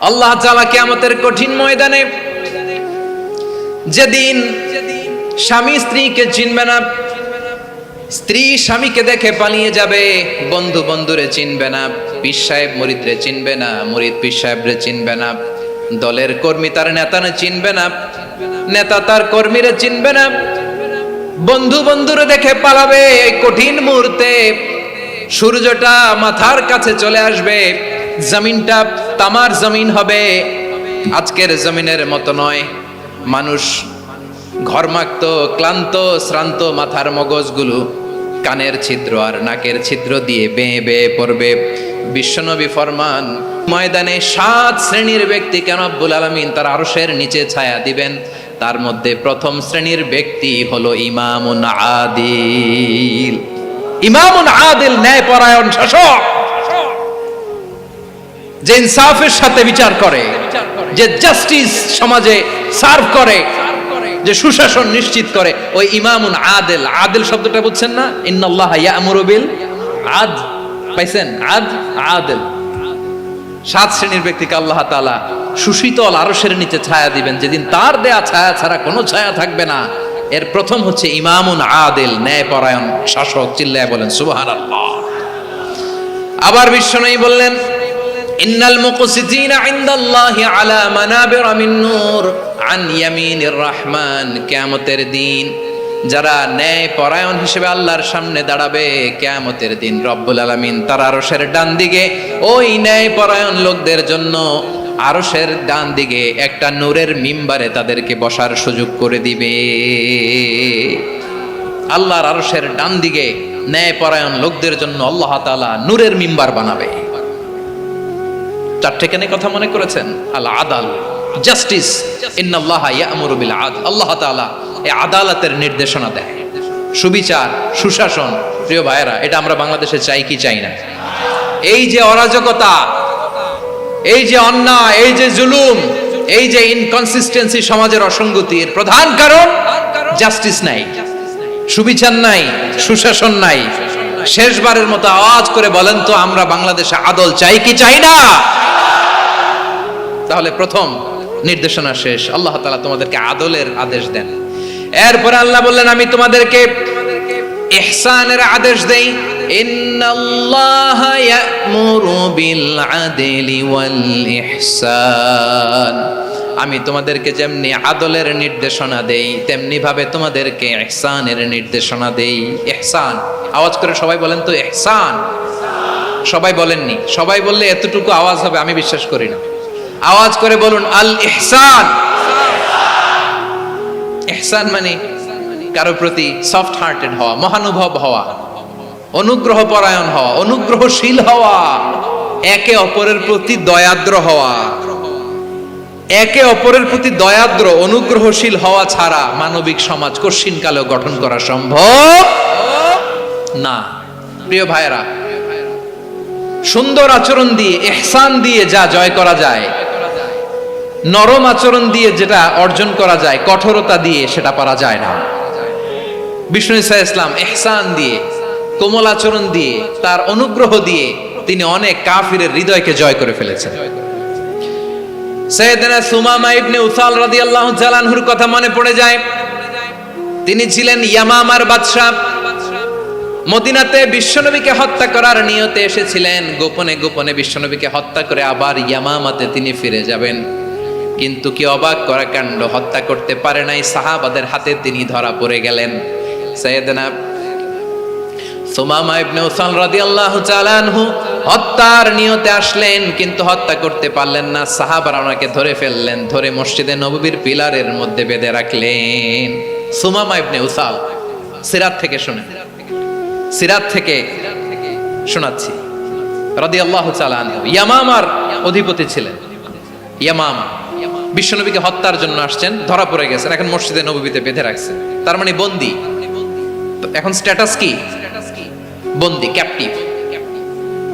আল্লাহ তাআলা কিয়ামতের কঠিন ময়দানে যেদিন স্বামী স্ত্রীকে চিনবে না, স্ত্রী স্বামীকে দেখে পালিয়ে যাবে, বন্ধু বন্ধুরে চিনবে না, পীর সাহেব মুরিদরে চিনবে না, মুরিদ পীর সাহেবরে চিনবে না, দলের কর্মী তার নেতারে চিনবে না, নেতা তার কর্মীরে চিনবে না, বন্ধু বন্ধুরে দেখে পালাবে। এই কঠিন মুহূর্তে সূর্যটা মাথার কাছে চলে আসবে, জমিনটা তামার জমিন হবে, আজকের জমিনের মতো নয়। মানুষ ঘর্মাক্ত, ক্লান্ত, শ্রান্ত মাথার মগজগুলো কানের ছিদ্র আর নাকের ছিদ্র দিয়ে বেয়ে বেয়ে পড়বে। বিশ্বনবী ফরমান, ময়দানে 7 শ্রেণীর ব্যক্তিকে রব্বুল আলামিন তার আরশের নিচে ছায়া দিবেন। তার মধ্যে প্রথম শ্রেণীর ব্যক্তি হলো ইমামুন আদিল। ইমামুন আদিল, ন্যায়পরায়ণ শাসক, যে ইনসাফের সাথে বিচার করে, যে জাস্টিস সমাজে সার্ভ করে, যে সুশাসন নিশ্চিত করে, ওই ইমামুন আদিল। আদিল শব্দটা বুঝছেন না? ইন্নাল্লাহা ইয়া'মুরু বিল আদল, পাইছেন? আদিল। 7 শ্রেণীর ব্যক্তিকে আল্লাহ তাআলা সুশীতল আরশের নিচে ছায়া দিবেন, যেদিন তার দেয়া ছায়া ছাড়া কোনো ছায়া থাকবে না। এর প্রথম হচ্ছে ইমামুন আদিল, ন্যায়পরায়ণ শাসক। চিল্লায় বলেন সুবহানাল্লাহ। আবার বিশ্বনবী বললেন, ইন্নাল মুকসিতিনা ইনদাল্লাহি আলা মানাবির মিন নূর আন ইয়ামিনির রহমান। কিয়ামতের দিন যারা ন্যায়পরায়ণ হিসেবে আল্লাহর সামনে দাঁড়াবে, কিয়ামতের দিন রব্বুল আলামিন তার আরশের ডান দিকে ওই ন্যায়পরায়ণ লোকদের জন্য আরশের ডান দিকে একটা নূরের মিম্বারে তাদেরকে বসার সুযোগ করে দিবে। আল্লাহর আরশের ডান দিকে ন্যায়পরায়ণ লোকদের জন্য আল্লাহ তাআলা নূরের মিম্বার বানাবে। 4টে কেন কথা মনে করেছেন? আল আদাল, জাস্টিস। ইন্নাল্লাহা ইয়া'মুরু বিল আদল। আল্লাহ তাআলা এই আদালতের নির্দেশনা দেয়, সুবিচার, সুশাসন। প্রিয় ভাইয়েরা, এটা আমরা বাংলাদেশে চাই কি চাই না? এই যে অরাজকতা, এই যে অন্যায়, এই যে জুলুম, এই যে ইনকনসিস্টেন্সি, সমাজের অসঙ্গতির প্রধান কারণ জাস্টিস নাই, সুবিচার নাই, সুশাসন নাই। শেষবারের মতো আওয়াজ করে বলেন তো, আমরা বাংলাদেশে আদল চাই কি চাই না? তাহলে প্রথম নির্দেশনা শেষ, আল্লাহ তাআলা তোমাদেরকে আদলের আদেশ দেন। এরপরে আল্লাহ বললেন, আমি তোমাদেরকে ইহসানের আদেশ দেই। ইন্নাল্লাহা ইয়া'মুরু বিল আদলি ওয়াল ইহসান। আমি তোমাদেরকে যেমনি আদলের নির্দেশনা দেই, তেমনি ভাবে তোমাদেরকে ইহসানের নির্দেশনা দেই। ইহসান, আওয়াজ করে সবাই বলেন তো ইহসান। সবাই বলেননি, সবাই বললে এতটুকু আওয়াজ হবে আমি বিশ্বাস করি না। আওয়াজ করে বলুন আল ইহসান। ইহসান মানে কারো প্রতি সফট হার্টেড হওয়া, মহানুভব হওয়া, অনুগ্রহ পরায়ণ হওয়া, অনুগ্রহশীল হওয়া, একে অপরের প্রতি দয়াদ্র হওয়া। একে অপরের প্রতি দয়াদ্র, অনুগ্রহশীল হওয়া ছাড়া মানবিক সমাজ কশিনকালেও গঠন করা সম্ভব না। প্রিয় ভাইয়েরা, সুন্দর আচরণ দিয়ে, ইহসান দিয়ে যা জয় করা যায়, নরম আচরণ দিয়ে যেটা অর্জন করা যায়, কঠোরতা দিয়ে সেটা পারা যায় না। বিষ্ণু ঈসা ইসলাম ইহসান দিয়ে, কোমল আচরণ দিয়ে, তার অনুগ্রহ দিয়ে তিনি অনেক কাফিরের হৃদয়কে জয় করে ফেলেছেন। সাইয়েদনা সুমামা ইবনে উসাল রাদিয়াল্লাহু তাআলা আনহুর কথা মনে পড়ে যায়। তিনি ছিলেন ইয়ামামার বাদশা। মদিনাতে বিশ্বনবীকে হত্যা করার নিয়তে এসেছিলেন, গোপনে গোপনে বিশ্বনবীকে হত্যা করে আবার ইয়ামামাতে তিনি ফিরে যাবেন। কিন্তু কি অবাক করা কাণ্ড, হত্যা করতে পারে নাই, সাহাবাদের হাতে তিনি ধরা পড়ে গেলেন। সাইয়েদনা সুমামা ইবনে উসাল রাদিয়াল্লাহু তাআলা আনহু হত্যার নিয়তে আসলেন, কিন্তু হত্যা করতে পারলেন না। সাহাবারা ওনাকে ধরে ফেললেন, ধরে মসজিদে নববীর পিলারের মধ্যে বেঁধে রাখলেন। সুমামা ইবনে উসাল, সিরাত থেকে শুনেন, সিরাত থেকে শোনাচ্ছি, রাদিয়াল্লাহু তাআলা আনহু ইয়ামামার অধিপতি ছিলেন। ইয়ামামা বিশ্বনবীকে হত্যার জন্য আসছেন, ধরা পড়ে গেছেন, এখন মসজিদে নববীতে বেঁধে রাখছেন, তার মানে বন্দী। এখন স্ট্যাটাস কি? বন্দী, ক্যাপটিভ।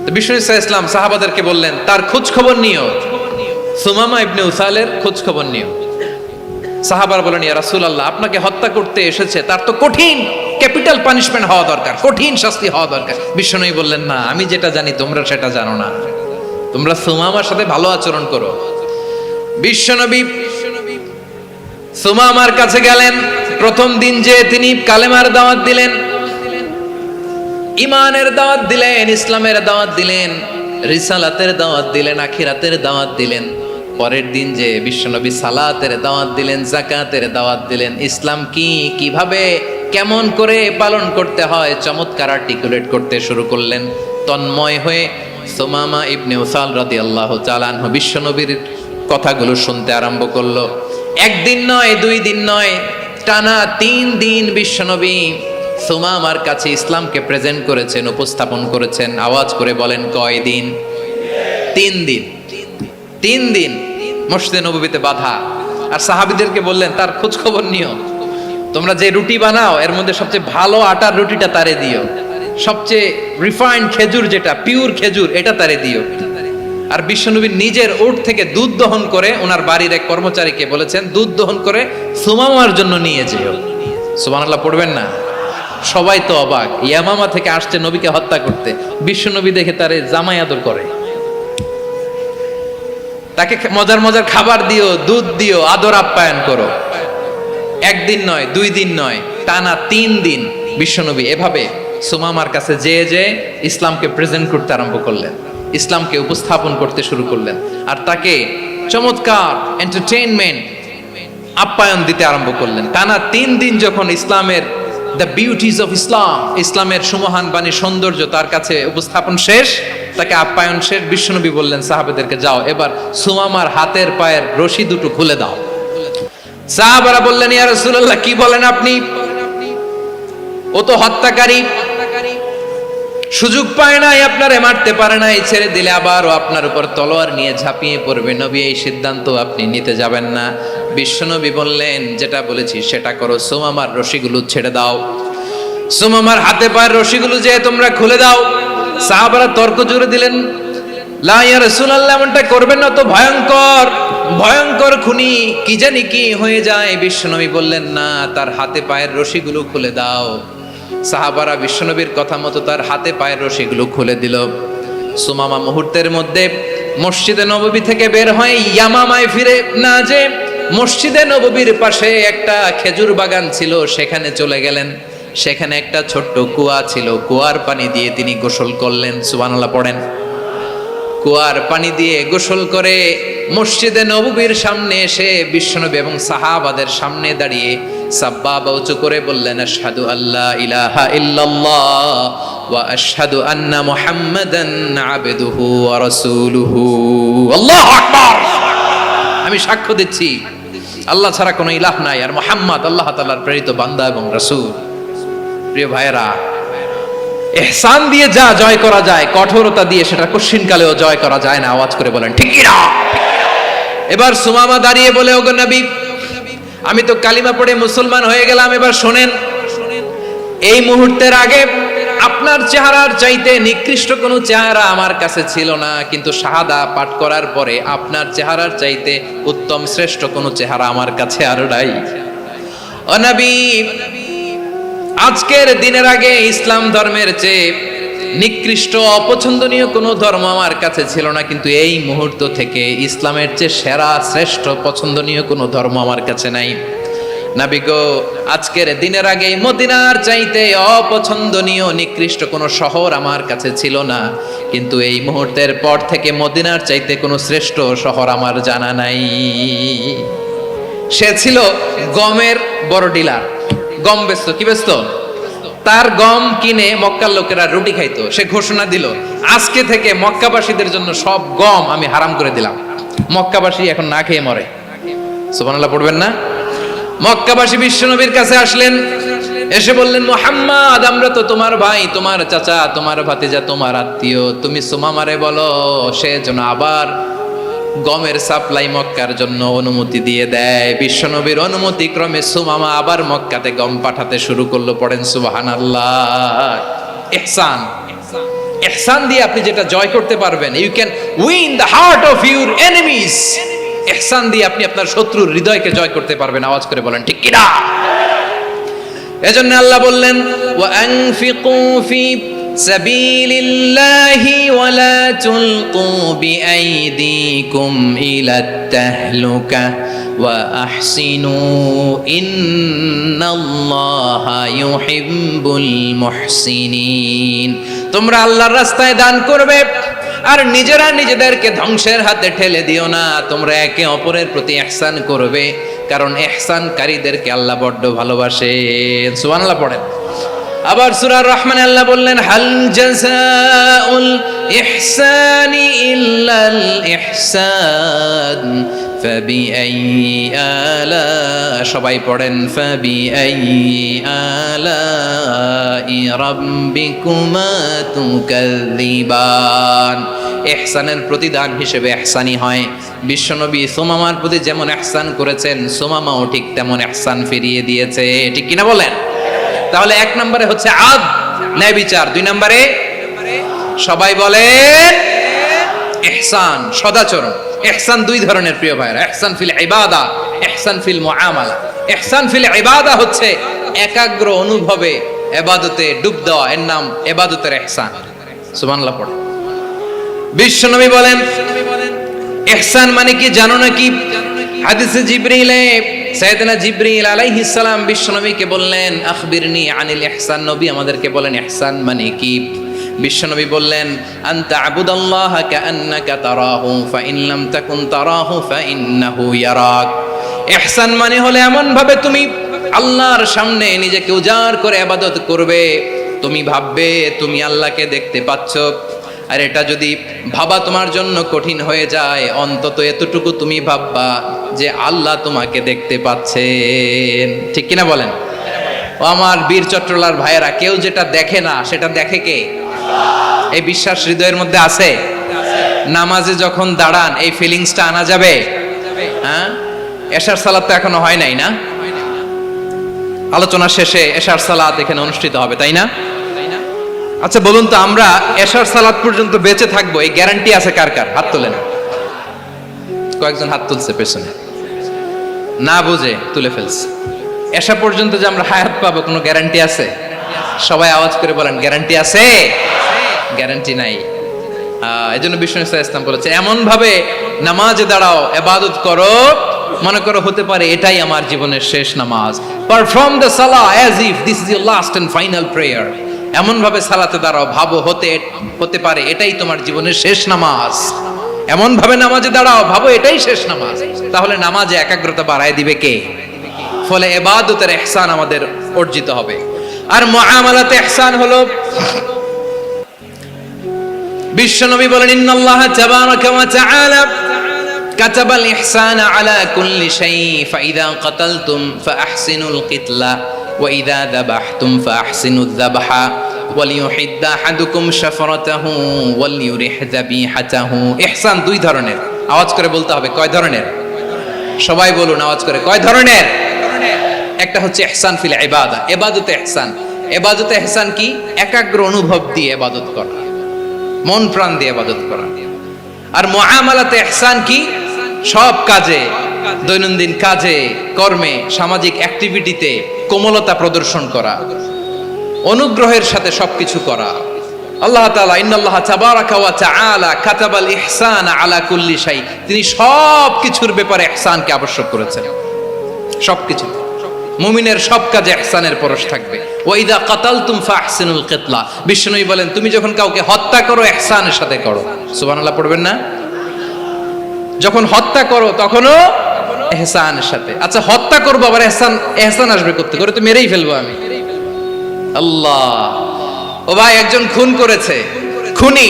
তো বিষ্ণু ঈসা ইসলাম সাহাবাদেরকে বললেন, তার খোঁজ খবর নিও, সুমামা ইবনে উসালের খোঁজ খবর নিও। সাহাবারা বলেন, ইয়া রাসূলুল্লাহ, আপনাকে হত্যা করতে এসেছে, তার তো কঠিন ক্যাপিটাল পানিশমেন্ট হওয়া দরকার, কঠিন শাস্তি হওয়া দরকার। বিশ্বনবী বললেন, না, আমি যেটা জানি তোমরা সেটা জানো না। তোমরা সুমামার সাথে ভালো আচরণ করো, বিশ্বনবী সুমামার কাছে গেলেন। প্রথম দিন যে তিনি কালেমার দাওয়াত দিলেন, ইমানের দাওয়াত দিলেন, ইসলামের দাওয়াত দিলেন, রিসালাতের দাওয়াত দিলেন, আখিরাতের দাওয়াত দিলেন। পরের দিন যে বিশ্বনবী সালাতের দাওয়াত দিলেন, যাকাতের দাওয়াত দিলেন, ইসলাম কি, কিভাবে, কেমন করে পালন করতে হয় চমৎকার আর্টিকুলেট করতে শুরু করলেন। তন্ময় হয়ে সুমামা ইবনে উসাল রাদিয়াল্লাহু তাআলা আনহু বিশ্বনবীর কথাগুলো শুনতে আরম্ভ করলো। একদিন নয়, 2 দিন নয়, টানা 3 দিন বিশ্বনবী সুমামার কাছে ইসলামকে প্রেজেন্ট করেছেন, উপস্থাপন করেছেন। আওয়াজ করে বলেন, কয় দিন? 3 দিন। 3 দিন মসজিদে নববীতে বাধা। আর সাহাবীদেরকে বললেন, তার খোঁজ খবর নিও, তোমরা যে রুটি বানাও এর মধ্যে সবচেয়ে ভালো আটার রুটিটা তারে দিও, সবচেয়ে রিফাইন্ড খেজুর, যেটা পিওর খেজুর, এটা তারে দিও। আর বিশ্বনবী নিজের উট থেকে দুধ দহন করে ওনার বাড়ির এক কর্মচারীকে বলেছেন, দুধ দহন করে সুমামার জন্য নিয়ে যেও। সুবহানাল্লাহ পড়বেন না? সবাই তো অবাক, ইয়ামামা থেকে আসছে নবীকে হত্যা করতে, বিশ্বনবী দেখে তারে জামাই আদর করে, তাকে মজার মজার খাবার দিও, দুধ দিও, আদর আপ্যায়ন করো। একদিন নয়, 2 দিন নয়, টানা 3 দিন বিশ্বনবী এভাবে সুমামার কাছে যেয়ে ইসলামকে প্রেজেন্ট করতে আরম্ভ করলেন, ইসলামকে উপস্থাপন করতে শুরু করলেন। আর তাকে চমৎকার এন্টারটেইনমেন্ট, আপ্যায়ন দিতে আরম্ভ করলেন। টানা 3 দিন যখন ইসলামের দ্য বিউটিজ অফ ইসলাম, ইসলামের সুমহান বাণী, সৌন্দর্য তার কাছে উপস্থাপন শেষ, তাকে আপ্যায়ন শেষ, বিশ্বনবী বললেন সাহাবাদেরকে, যাও এবার সুমামার হাতের পায়ের রশি দুটো খুলে দাও। সাহাবারা বললেন, ইয়া রাসূলুল্লাহ, কি বলেন আপনি? ও তো হত্যাকারী, সুযোগ পায় নাই, আপনারে মারতে পারে নাই, ছেড়ে দিলে আবার ও আপনার উপর তলোয়ার নিয়ে ঝাঁপিয়ে পড়বে। নবী, এই সিদ্ধান্ত আপনি নিতে যাবেন না। বিশ্বনবী বললেন, যেটা বলেছি সেটা করো, সুমামার রশিগুলো ছেড়ে দাও, সুমামার হাতে পায়ের রশিগুলো যে তোমরা খুলে দাও। সাহাবারা তর্ক জুড়ে দিলেন, লা ইয়া রাসূলুল্লাহ, এমনটা করবেন না, তো ভয়ঙ্কর ভয়ঙ্কর খুনি, কি জানি কি হয়ে যায়। বিশ্বনবী বললেন, না, তার হাতে পায়ের রশিগুলো খুলে দাও। সাহাবারা বিশ্বনবীর কথা মতো তার হাতে পায়ের রশিগুলো খুলে দিল। সুমামা মুহূর্তের মধ্যে মসজিদে নববী থেকে বের হয়ে ইয়ামামায় ফিরে না যে মসজিদে নববীর পাশে একটা খেজুর বাগান ছিল, সেখানে চলে গেলেন। সেখানে একটা ছোট্ট কুয়া ছিল, কুয়ার পানি দিয়ে তিনি গোসল করলেন। সুবহানাল্লাহ পড়েন। কুয়ার পানি দিয়ে গোসল করে মসজিদে নববীর সামনে এসে বিশ্বনবী এবং সাহাবাদের সামনে দাঁড়িয়ে সাব্বাবা উঁচু করে বললেন, আশহাদু আল্লা ইলাহা ইল্লাল্লাহ ওয়া আশহাদু আন্না মুহাম্মাদান আবদুহু ওয়া রাসূলুহু। আল্লাহু আকবার। আমি সাক্ষ্য দিচ্ছি আল্লাহ ছাড়া কোনো ইলাহ নাই, আর মুহাম্মদ আল্লাহ তাআলার প্রেরিত বান্দা এবং রাসূল। প্রিয় ভাইয়েরা, ইহসান দিয়ে যা জয় করা যায়, কঠোরতা দিয়ে সেটা কঠিনকালেও জয় করা যায় না। আওয়াজ করে বলেন, ঠিক কি না? এবার সুমামা দাঁড়িয়ে বলে, ওগো নবী, আমি তো কালিমা পড়ে মুসলমান হয়ে গেলাম, এবার শোনেন, এই মুহূর্তের আগে আপনার চেহারার চাইতে নিকৃষ্ট কোনো চেহারা আমার কাছে ছিল না, কিন্তু শাহাদা পাঠ করার পরে আপনার চেহারার চাইতে উত্তম শ্রেষ্ঠ কোনো চেহারা আমার কাছে আর নাই। ও নবী, আজকের দিনের আগে ইসলাম ধর্মের চেয়ে নিকৃষ্ট অপছন্দনীয় কোনো ধর্ম আমার কাছে ছিল না, কিন্তু এই মুহূর্ত থেকে ইসলামের চেয়ে সেরা শ্রেষ্ঠ পছন্দনীয় কোনো ধর্ম আমার কাছে নাই। নবী গো, আজকের দিনের আগে মদিনার চাইতে অপছন্দনীয় নিকৃষ্ট কোনো শহর আমার কাছে ছিল না, কিন্তু এই মুহূর্তের পর থেকে মদিনার চাইতে কোনো শ্রেষ্ঠ শহর আমার জানা নাই। সে ছিল গমের বড় ডিলার, গম বেচতো। কি বেচতো? তার গম কিনে মক্কার লোকেরা রুটি খাইতো। সে ঘোষণা দিল, আজকে থেকে মক্কাবাসীদের জন্য সব গম আমি হারাম করে দিলাম, মক্কাবাসী এখন না খেয়ে মরে। সুবহানাল্লাহ পড়বেন না? মক্কাবাসী বিশ্বনবীর কাছে আসলেন, এসে বললেন, মুহাম্মদ, আমরা তো তোমার ভাই, তোমার চাচা, তোমার ভাতিজা, তোমার আত্মীয়, তুমি সুমামারে বলো সে যেন আবার গমের সাপ্লাই মক্কার জন্য অনুমতি দিয়ে দেয়। বিশ্বনবীর অনুমতি ক্রমে সুমামা আবার মক্কাতে গম পাঠাতে শুরু করলো। পড়েন সুবহানাল্লাহ। ইহসান, ইহসান দিয়ে আপনি যেটা জয় করতে পারবেন, you can win the heart of your enemies. ইহসান দিয়ে আপনি আপনার শত্রুর হৃদয়কে জয় করতে পারবেন। আওয়াজ করে বলেন, ঠিক কি না? এজন্য আল্লাহ বললেন, ওয়া আনফিকু ফি সাবিলিল্লাহি ওয়ালা তুলকু বিআইদিকুম ইলাত তাহলুকা ওয়া আহসিনু ইন্নাল্লাহা ইউহিব্বুল মুহসিনিন। তোমরা আল্লাহর রাস্তায় দান করবে আর নিজেরা নিজেদেরকে ধ্বংসের হাতে ঠেলে দিও না। তোমরা একে অপরের প্রতি ইহসান করবে, কারণ ইহসানকারীদেরকে আল্লাহ বড্ড ভালোবাসেন। সুবহানাল্লাহ পড়েন। আবার সূরা রহমানে আল্লাহ বললেন, হাল জাযাউল ইহসানি ইল্লাল ইহসান ফাবিআইয়ি আলা, সবাই পড়েন, ফাবিআইয়ি আলাই রাব্বিকুমা তুকাযযিবান। ইহসানের প্রতিদান হিসেবে ইহসানি হয়। বিশ্বনবী সুমামার প্রতি যেমন ইহসান করেছেন, সুমামাও ঠিক তেমন ইহসান ফিরিয়ে দিয়েছে। ঠিক কিনা বলেন? তাহলে এক নম্বরে হচ্ছে আদ, ন্যায় বিচার। দুই নম্বরে সবাই বলেন ইহসান, সদাচরণ। ইহসান দুই ধরনের প্রিয় ভাইরা, ইহসান ফিল ইবাদা, ইহসান ফিল মুআমালা। ইহসান ফিল ইবাদা হচ্ছে একাগ্র অনুভবে ইবাদতে ডুব দেওয়া, এর নাম ইবাদতের ইহসান। সুবহানাল্লাহ পড়ে। বিশ্বনবী বলেন ইহসান মানে কি জানো নাকি? হাদিসে জিবরিলে সাইয়েদনা জিবরিল আলাইহিস সালাম বিশ্বনবীকে বললেন, আখবিরনি আনিল ইহসান। নবী আমাদেরকে বলেন ইহসান মানে কি? বিশ্বনবী বললেন, আনতা আবুদাল্লাহা কাআন্নাকা তারাহু ফাইন লাম তাকুন তারাহু ফাইন্নাহু ইয়ারাক। ইহসান মানে হলো এমন ভাবে তুমি আল্লাহর সামনে নিজেকে উজাড় করে ইবাদত করবে, তুমি ভাববে তুমি আল্লাহকে দেখতে পাচ্ছ। আর এটা যদি ভাবা তোমার জন্য কঠিন হয়ে যায়, অন্তত এতটুকু তুমি ভাববা যে আল্লাহ তোমাকে দেখতে পাচ্ছেন। ঠিক কিনা বলেন? ও আমার বীর চট্টলার ভাইয়েরা, কেউ যেটা দেখে না সেটা দেখে কে? এই বিশ্বাস হৃদয়ের মধ্যে আছে? নামাজে যখন দাঁড়ান এই ফিলিংসটা আনা যাবে? হ্যাঁ, এশার সালাত তো এখনো হয় নাই না? আলোচনা শেষে এশার সালাত এখানে অনুষ্ঠিত হবে, তাই না? আচ্ছা বলুন তো, আমরা এশার সালাত পর্যন্ত বেঁচে থাকবো এই গ্যারান্টি আছে কার কার? হাত তোলেন। কয়েকজন হাত তুলছে পেছনে, না বুঝে তুলে ফেলছে। এশা পর্যন্ত যে আমরা হায়াত পাবো কোনো গ্যারান্টি আছে? সবাই আওয়াজ করে বলেন, গ্যারান্টি আছে? গ্যারান্টি নাই। এই জন্য বিষ্ণু ইসলাম বলেছে, এমন ভাবে নামাজে দাঁড়াও, ইবাদত করো, মনে করো হতে পারে এটাই আমার জীবনের শেষ নামাজ। Perform the salah as if this is your last and final prayer. এমন ভাবে সালাতে দাঁড়াও, ভাবো হতে পারে এটাই তোমার জীবনের শেষ নামাজ। এমন ভাবে নামাজে দাঁড়াও, ভাবো এটাই শেষ নামাজ। তাহলে নামাজে একাগ্রতা বাড়ায় দিবে কে? ফলে ইবাদতের ইহসান আমাদের অর্জিত হবে। আর মুআমালাতে ইহসান হলো, বিশ্বনবী বলেন, ইন্নাল্লাহা তাবারাকা ওয়া তাআলা কাতাবাল ইহসানা আলা কুল্লি শাই ফাইদা কাতালতুম ফাআহসিনুল কিতলা ওয়া ইযা যাবাহতুম ফাআহসিনুয যাবহা ওয়ালিয়ুহিদ্দা আহাদুকুম শাফরাতাহু ওয়ালিয়ুরিহ যাবিহাতাহু। ইহসান দুই ধরনের। আওয়াজ করে বলতে হবে, কয় ধরনের? সবাই বলুন আওয়াজ করে, কয় ধরনের? একটা হচ্ছে ইহসান ফিল ইবাদা, ইবাদতে ইহসান। ইবাদতে ইহসান কি? একাগ্র অনুভব দিয়ে ইবাদত করা, মন প্রাণ দিয়ে ইবাদত করা। আর মুআমালাতে ইহসান কি? সব কাজে, দৈনন্দিন কাজে, কর্মে, সামাজিক অ্যাক্টিভিটিতে কোমলতা প্রদর্শন করা, অনুগ্রহের সাথে সবকিছু করা। আল্লাহ তাআলা ইন্নাল্লাহা তাবারাকা ওয়া তাআলা কাতাবাল ইহসানা আলা কুল্লি শাই, তিনি সব কিছুর ব্যাপারে ইহসানকে আবশ্যক করেছেন। সবকিছু, মুমিনের সব কাজে ইহসানের পরশ থাকবে। ওয়া ইযা কাতালতুম ফাহসিনুল কিতলা, বিষ্ণুই বলেন তুমি যখন কাউকে হত্যা করো ইহসানের সাথে করো। সুবহানাল্লাহ পড়বেন না? যখন হত্যা করো তখনও ইহসানের সাথে। আচ্ছা হত্যা করবো আবার ইহসান আসবে করতে করে, তো মেরেই ফেলবো আমি। আল্লাহ, ও ভাই একজন খুন করেছে, খুনি,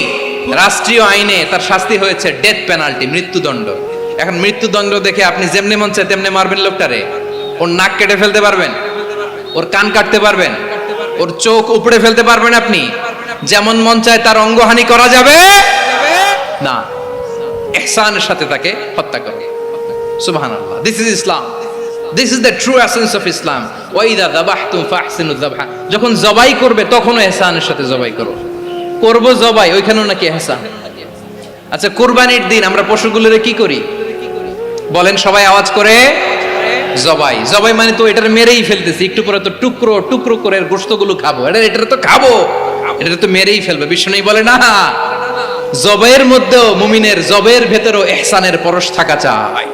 রাষ্ট্রীয় আইনে তার শাস্তি হয়েছে ডেথ পেনাল্টি, মৃত্যুদণ্ড। এখন মৃত্যুদণ্ড দেখে আপনি যেমনে মন চায় তেমনে মারবেন লোকটারে? ওর নাক কেটে ফেলতে পারবেন? ওর কান কাটতে পারবেন? ওর চোখ উপড়ে ফেলতে পারবেন আপনি? যেমন মন চায় তার অঙ্গহানি করা যাবে না। ইহসানের সাথে তাকে হত্যা করো। সুবহানাল্লাহ, this is Islam, this is the true essence of Islam. ওয়া ইযা যাবাহতুম ফাহসিনুয যাবহা, যখন জবাই করবে তখনও ইহসানের সাথে জবাই করো। করব জবাই, ওইখানেও নাকি ইহসান। আচ্ছা কুরবানির দিন আমরা পশুগুলোরে কি করি বলেন সবাই আওয়াজ করে? জবাই। জবাই মানে তো এটার মেরেই ফেলতেছি, একটু পরে তো টুকরো টুকরো করে গোশতগুলো খাবো, এটার তো খাবো। এটা তো মেরেই ফেলবে। বিষ্ণু বলে না, জবের মধ্যেও মুমিনের জবের ভেতরেও ইহসানের পরশ থাকা চাই।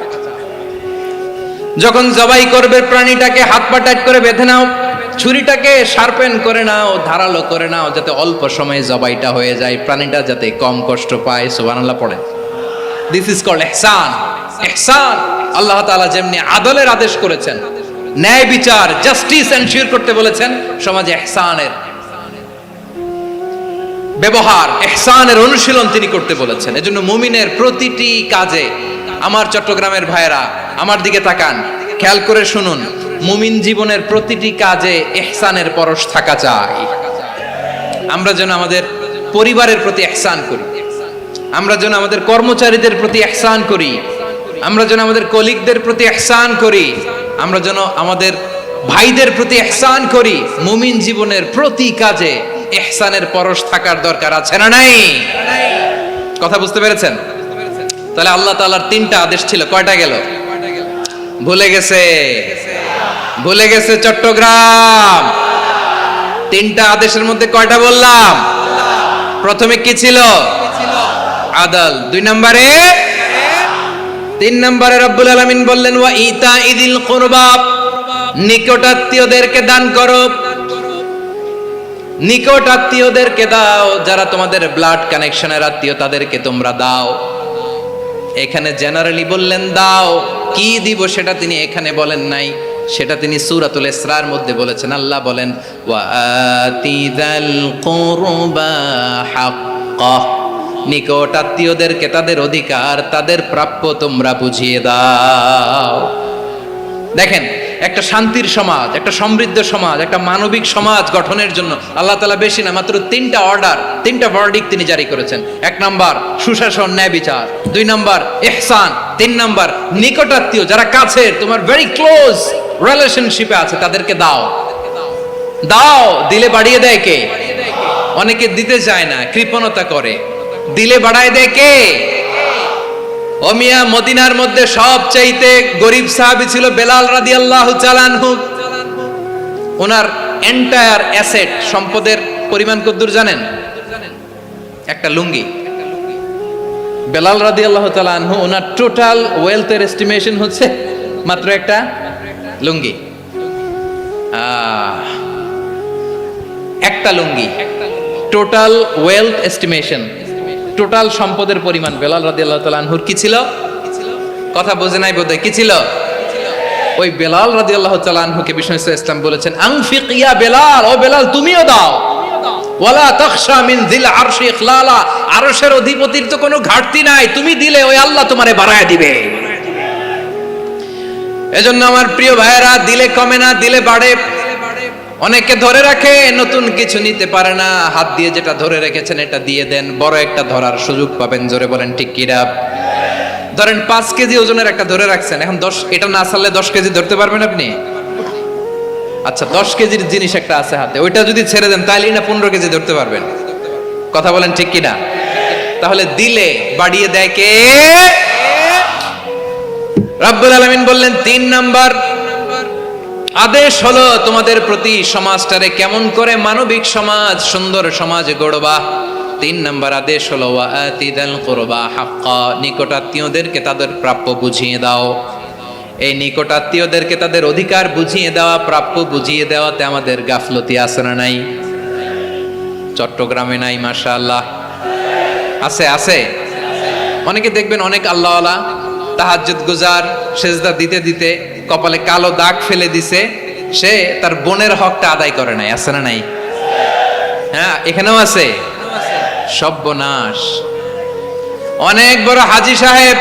যখন জবাই করবে প্রাণীটাকে হাত পা টাইট করে বেঁধে নাও, ছুরিটাকে শার্পেন করে নাও, ধারালো করে নাও, যাতে অল্প সময়ে জবাইটা হয়ে যায়, প্রাণীটা যাতে কম কষ্ট পায়। সুবহানাল্লাহ পড়ে। দিস ইজ কল্ড ইহসান। ইহসান আল্লাহ তাআলা যেমনি আদলের আদেশ করেছেন, ন্যায় বিচার জাস্টিস এনশিওর করতে বলেছেন, সমাজে ইহসানের ব্যবহার, ইহসানের অনুশীলন তিনি করতে বলেছেন। এজন্য মুমিনের প্রতিটি কাজে, আমার চট্টগ্রামের ভাইরা আমার দিকে তাকান, খেয়াল করে শুনুন, মুমিন জীবনের প্রতিটি কাজে ইহসানের পরশ থাকা চাই। আমরা যেন আমাদের পরিবারের প্রতি ইহসান করি, আমরা যেন আমাদের কর্মচারীদের প্রতি ইহসান করি, আমরা যেন আমাদের কলিগদের প্রতি ইহসান করি, আমরা যেন আমাদের ভাইদের প্রতি ইহসান করি। মুমিন জীবনের প্রতি কাজে ইহসানের পরশ থাকার দরকার আছে না নাই? কথা বুঝতে পেরেছেন? তাহলে আল্লাহ তাআলার তিনটা আদেশ ছিল, কয়টা গেল? ভুলে গেছে, ভুলে গেছে চট্টগ্রাম। তিনটা আদেশের মধ্যে কয়টা বললাম? প্রথমে কি ছিল? আদল। 2 নম্বরে, 3 নম্বরে রব্বুল আলামিন বললেন ওয়া ইতাইদিল কুরবা, নিকটাত্মীয়দেরকে দান করো। নিকট আত্মীয়দেরকে দাও, যারা তোমাদের ব্লাড কানেকশনের আত্মীয় তাদেরকে তোমরা দাও। এখানে জেনারেলি বললেন দাও, কি দিব সেটা তিনি এখানে বলেন নাই, সেটা তিনি সূরাতুল ইসরার মধ্যে বলেছেন। আল্লাহ বলেন ওয়া আতিযাল কুরবা হাক্কাহ, নিকট আত্মীয়দেরকে তাদের অধিকার, তাদের প্রাপ্য তোমরা বুঝিয়ে দাও। দেখেন, একটা শান্তির সমাজ, একটা সমৃদ্ধ সমাজ, একটা মানবিক সমাজ গঠনের জন্য আল্লাহ তাআলা বেশি না, মাত্র 3টা অর্ডার, 3টা ভার্ডিক্ট তিনি জারি করেছেন। 1 নাম্বার সুশাসন, ন্যায় বিচার। 2 নাম্বার ইহসান। 3 নাম্বার নিকটাত্মীয়, যারা কাছের, তোমার ভেরি ক্লোজ রিলেশনশিপে আছে, তাদেরকে দাও। দাও, দিলে বাড়িয়ে দেয় কে? অনেকে দিতে চায় না, কৃপণতা করে। দিলে বাড়ায় দেয় কে? ও মিয়া, মদিনার মধ্যে সবচাইতে গরিব সাহাবী ছিল বেলাল রাদিয়াল্লাহু তাআলা আনহু। ওনার এন্টায়ার অ্যাসেট, সম্পদের পরিমাণ কতদূর জানেন? একটা লুঙ্গি। বেলাল রাদিয়াল্লাহু তাআলা আনহু, ওনার টোটাল ওয়েলথের এস্টিমেশন হচ্ছে মাত্র একটা লুঙ্গি। একটা লুঙ্গি, টোটাল ওয়েলথ এস্টিমেশন, টোটাল সম্পদের পরিমাণ বেলাল রাদিয়াল্লাহু তাআলা আনহুর কি ছিল? কথা বোঝে নাই বোধহয়। কি ছিল? ওই বেলাল রাদিয়াল্লাহু তাআলা আনহুকে বিষ্ণু ইসলাম বলেছেন আনফিক ইয়া বেলাল, ও বেলাল তুমিও দাও। ওয়ালা তাখশা মিন যিল আরশি ইখলালা, আরশের অধিপতির তো কোনো ঘাটতি নাই, তুমি দিলে ওই আল্লাহ তোমারে বাড়ায় দিবে। এজন্য আমার প্রিয় ভাইয়েরা, দিলে কমে না, দিলে বাড়ে। অনেকে ধরে রাখে, নতুন কিছু নিতে পারে না, হাত দিয়ে যেটা ধরে রেখেছেন এটা দিয়ে দেন, বড় একটা ধরার সুযোগ পাবেন। জোরে বলেন ঠিক কিনা? ধরেন 5 কেজি ওজনের একটা ধরে রাখছেন, এখন 10, এটা না ছাড়লে 10 কেজি ধরতে পারবেন আপনি? আচ্ছা, 10 কেজির জিনিস একটা আছে হাতে, ওইটা যদি ছেড়ে দেন তাহলেই না 15 কেজি ধরতে পারবেন। কথা বলেন ঠিক কিনা? তাহলে দিলে বাড়িয়ে দেয় কে? রব্বুল আলামিন বললেন 3 নাম্বার আদেশ হলো তোমাদের প্রতি সমাজটারে কেমন করে মানবিক সমাজ, সুন্দর সমাজ গড়বা। 3 নাম্বার আদেশ হলো ওয়া আতিদাল কুরবা হাক্কা, নিকটাত্মীয়দেরকে তাদের প্রাপ্য বুঝিয়ে দাও। এই নিকটাত্মীয়দেরকে তাদের অধিকার বুঝিয়ে দেওয়া, প্রাপ্য বুঝিয়ে দেওয়াতে আমাদের গাফলতি আছে না নাই? চট্টগ্রামে নাই? মাশাআল্লাহ আছে, আছে। অনেকে দেখবেন অনেক আল্লাহওয়ালা তাহাজ্জুদ গুজার, সেজদা দিতে দিতে কপালে কালো দাগ ফেলে দিছে, সে তার বোনের হকটা আদায় করে নাই। আছে না নাই? হ্যাঁ, এখানেও আছে। সর্বনাশ। অনেক বড় হাজী সাহেব,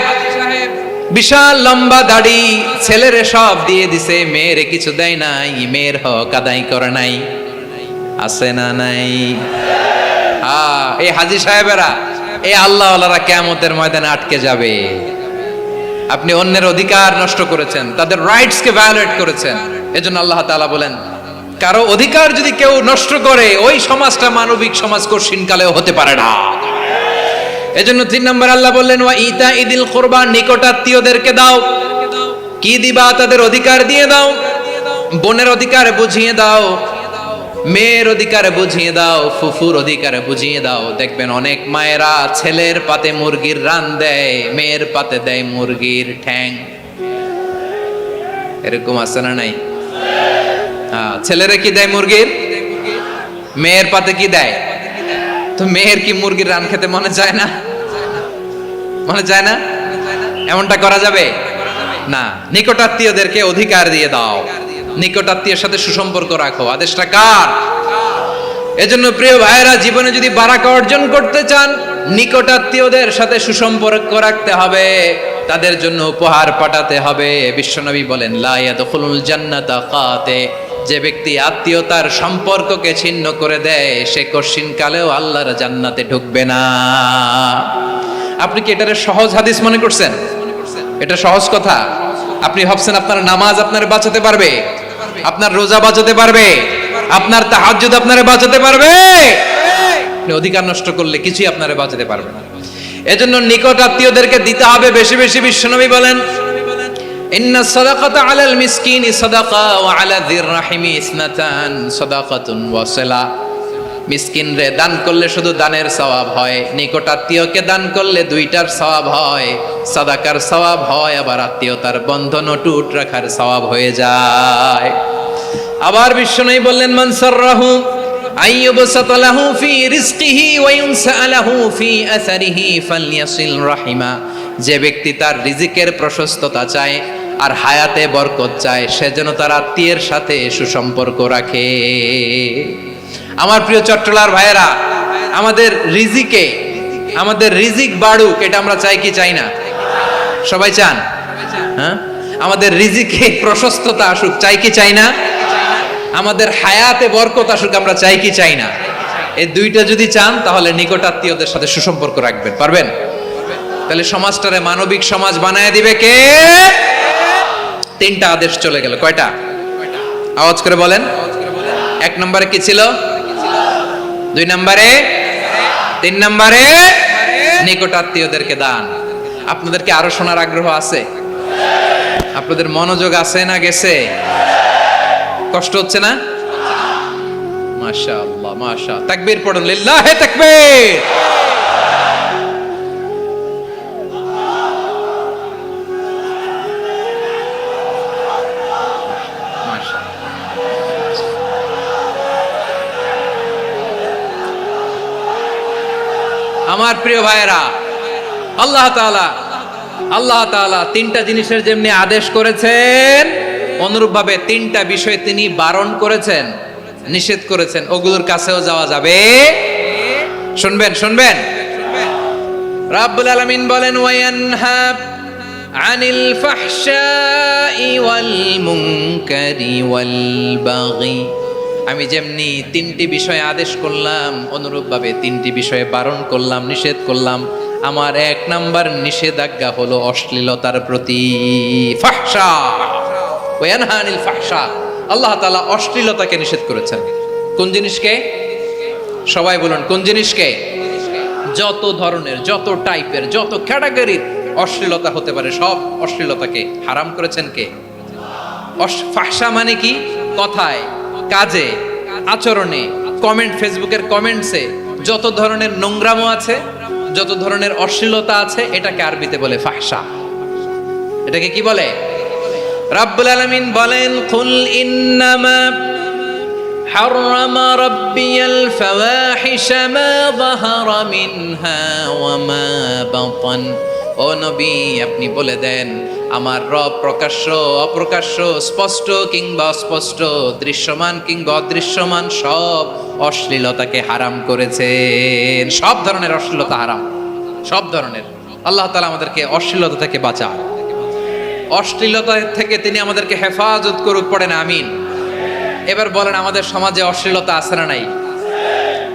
বিশাল লম্বা দাড়ি, ছেলেরে সব দিয়ে দিছে, মেয়েরে কিছু দেয় নাই, মেয়ের হক আদায় করে নাই। আছে না নাই? এই হাজী সাহেবেরা, এই আল্লাহওয়ালারা কিয়ামতের ময়দানে আটকে যাবে। আপনি অন্যের অধিকার নষ্ট করেছেন, তাদের রাইটস কে ভায়োলেট করেছেন। এজন্য আল্লাহ তাআলা বলেন, কারো অধিকার যদি কেউ নষ্ট করে, ওই সমাজটা মানবিক সমাজ কঠিন কালেও হতে পারে না। এজন্য 3 নম্বর আল্লাহ বললেন ওয়া ইতাইদিল কুরবা, নিকটাত্মীয়দেরকে দাও। কি দিবা? তাদের অধিকার দিয়ে দাও, বোনের অধিকার বুঝিয়ে দাও, মেয়ের অধিকার বুঝিয়ে দাও, ফুফুর অধিকার বুঝিয়ে দাও। দেখবেন অনেক মায়েরা ছেলের পাতে মুরগির রান দেয়, মেয়ের পাতে দেয় মুরগির ঠ্যাং। এরকম আছে না নাই? ছেলেরা কি দেয় মুরগির, মেয়ের পাতে কি দেয়? তো মেয়ের কি মুরগির রান খেতে মনে চায় না? মনে চায় না? এমনটা করা যাবে না। নিকটাত্মীয়দেরকে অধিকার দিয়ে দাও, নিকটাত্মীয়ের সাথে সুসম্পর্ক রাখো। আদেশটা কার? এজন্য প্রিয় ভাইয়েরা, জীবনে যদি বারাকা অর্জন করতে চান, নিকটাত্মীয়দের সাথে সুসম্পর্ক রাখতে হবে, তাদের জন্য উপহার পাঠাতে হবে। বিশ্বনবী বলেন, লা ইয়াদখুলুল জান্নাতা কাতে, যে ব্যক্তি আত্মীয়তার সম্পর্ককে ছিন্ন করে দেয়, সে কঠিন কালেও আল্লাহর জান্নাতে ঢুকবে না। আপনি কি এটারে সহজ হাদিস মনে করছেন? এটা সহজ কথা? আপনি ভাবছেন আপনার নামাজ আপনার বাঁচাতে পারবে, আপনার রোজা বাঁচাতে পারবে, আপনার তাহাজ্জুদ আপনারে বাঁচাতে পারবে? অধিকার নষ্ট করলে কিছুই আপনারে বাঁচাতে পারবে না। এজন্য নিকট আত্মীয়দেরকে দিতে হবে বেশি বেশি। বিশ্বনবী বলেন, ইন্না সাদাকাতা আলাল মিসকিনি সাদাকা ওয়া আলা যির রাহিমি ইসনাতান সাদাকাতুন ওয়া সিলা। মিসকিনরে দান করলে শুধু দানের সওয়াব হয়, নিকট আত্মীয়কে দান করলে দুইটার সওয়াব হয়, সাদাকার সওয়াব হয়, আবার আত্মীয়তার বন্ধন অটুট রাখার সওয়াব হয়ে যায়। আবার বিশ্বনবী বললেন, মান সাররাহু আইয়ুবসাতা লাহু ফি রিজকিহি ওয়া ইউনসা লাহু ফি আসারিহি ফালইয়াসিল রাহিমা। যে ব্যক্তি তার রিজিকের প্রশস্ততা চায় আর হায়াতে বরকত চায়, সে যেন তার আত্মীয়ের সাথে সুসম্পর্ক রাখে। আমার প্রিয় চট্টলার ভাইয়েরা, আমাদের রিজিক বাড়ুক, এটা আমরা চাই কি চাই না? সবাই চান? হ্যাঁ, আমাদের রিজিকে প্রশস্ততা আসুক, চাই কি চাই না? আমাদের হায়াতে বরকত আসুক, আমরা চাই কি চাই না? এই দুইটা যদি চান, তাহলে নিকট আত্মীয়দের সাথে সুসম্পর্ক রাখবেন, পারবেন? তাহলে সমাজটারে মানবিক সমাজ বানায় দিবে কে? তিনটা আদেশ চলে গেল। কয়টা? আওয়াজ করে বলেন। এক নম্বরে কি ছিল? দুই নম্বরে, তিন নম্বরে নিকট আত্মীয়দেরকে দান। আপনাদেরকে আরো শোনার আগ্রহ আছে? আপনাদের মনোযোগ আছে না গেছে? কষ্ট হচ্ছে না? মাশাআল্লাহ, মাশাআল্লাহ। তাকবীর পড়ুন, লিল্লাহি তাকবীর। আমার প্রিয় ভাইয়েরা, আল্লাহ তাআলা তিনটা জিনিসের যেমনি আদেশ করেছেন, অনুরূপভাবে তিনটা বিষয় তিনি বারণ করেছেন, নিষেধ করেছেন। ওগুলোর কাছেও যাওয়া যাবে। শুনবেন। রাব্বুল আলামিন বলেন, ওয়ায়ানহা আনিল ফাহশাই ওয়াল মুনকারি ওয়াল বাগি। আমি যেমনি তিনটি বিষয়ে আদেশ করলাম, অনুরূপভাবে তিনটি বিষয়ে বারণ করলাম, নিষেধ করলাম। আমার এক নাম্বার নিষেধাজ্ঞা হলো অশ্লীলতার প্রতি। ফাহশা, ওয়ায়ানহা আনিল ফাহশা। আল্লাহ তাআলা অশ্লীলতাকে নিষেধ করেছেন। কোন জিনিসকে? সবাই বলুন, কোন জিনিসকে? যত ধরনের, যত টাইপের, যত ক্যাটাগরির অশ্লীলতা হতে পারে, সব অশ্লীলতাকে হারাম করেছেন কে? ফাহশা মানে কি? কথায়, কাজে, আচরণে, কমেন্ট, ফেসবুকের কমেন্টসে যত ধরনের নোংরামো আছে, যত ধরনের অশ্লীলতা আছে, এটাকে আরবিতে বলে ফাহশা। এটাকে কি বলে? রাব্বুল আলামিন বলেন, কুল ইন্নামা হাররামা রাব্বিয়াল ফাওয়াহিশা মা যাহারা মিনহা ওয়া মা বাতান। ও নবী, আপনি বলে দেন, আমার রব প্রকাশ্য, অপ্রকাশ্য, স্পষ্ট কিংবা অস্পষ্ট, দৃশ্যমান কিংবা অদৃশ্যমান সব অশ্লীলতাকে হারাম করেছেন। সব ধরনের অশ্লীলতা হারাম, সব ধরনের। আল্লাহ তাআলা আমাদেরকে অশ্লীলতা থেকে বাঁচান, অশ্লীলতা থেকে তিনি আমাদেরকে হেফাজত করুক। পড়েন আমিন। এবার বলেন, আমাদের সমাজে অশ্লীলতা আছে না নাই?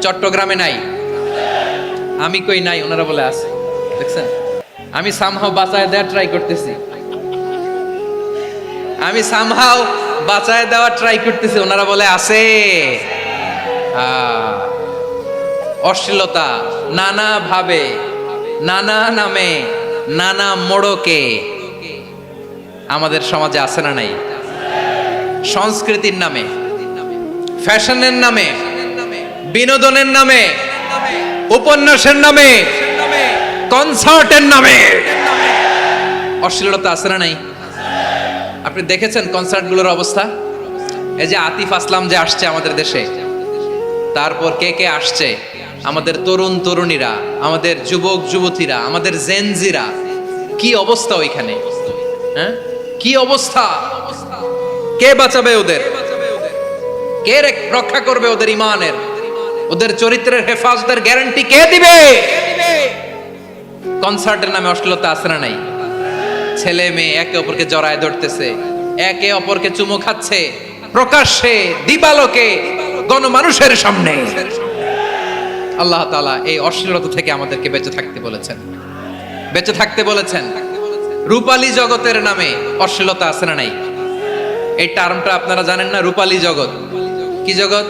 চট্টগ্রামে নাই? আমি কই নাই, ওনারা বলে আছে। দেখছেন, আমি সামহাও বাঁচায় দেওয়ার ট্রাই করতেছি, ওনারা বলে আছে। অশ্লীলতা নানা ভাবে, নানা নামে, নানা মোড়কে আমাদের সমাজে আছে না নাই? সংস্কৃতির নামে, ফ্যাশনের নামে, বিনোদনের নামে, উপন্যাসের নামে, কনসার্টের নামে অশ্লীলতা আছে না নাই? আপনি দেখেছেন কনসার্টগুলোর অবস্থা? এই যে আতিফ আসলাম যে আসছে আমাদের দেশে, তারপর কে কে আসছে, আমাদের তরুণ তরুণীরা, আমাদের যুবক যুবতীরা, আমাদের জেনজিরা, কি অবস্থা ওইখানে? হ্যাঁ, কি অবস্থা? কে বাঁচাবে ওদের? কে রক্ষা করবে ওদের ইমানের, ওদের চরিত্রের হেফাজতের গ্যারান্টি কে দিবে? কনসার্টের নামে অশ্লীলতা আছে না নাই? ছেলে মেয়ে একে অপরকে জড়ায় ধরতেছে, একে অপরকে চুমু খাচ্ছে প্রকাশ্যে, দিবালোকে, গণমানুষের সামনে। আল্লাহ তাআলা এই অশ্লীলতা থেকে আমাদেরকে বেঁচে থাকতে বলেছেন, বেঁচে থাকতে বলেছেন। রূপালী জগতের নামে অশ্লীলতা আছে না নাই? এই টার্মটা আপনারা জানেন না? রূপালী জগৎ কি জগৎ?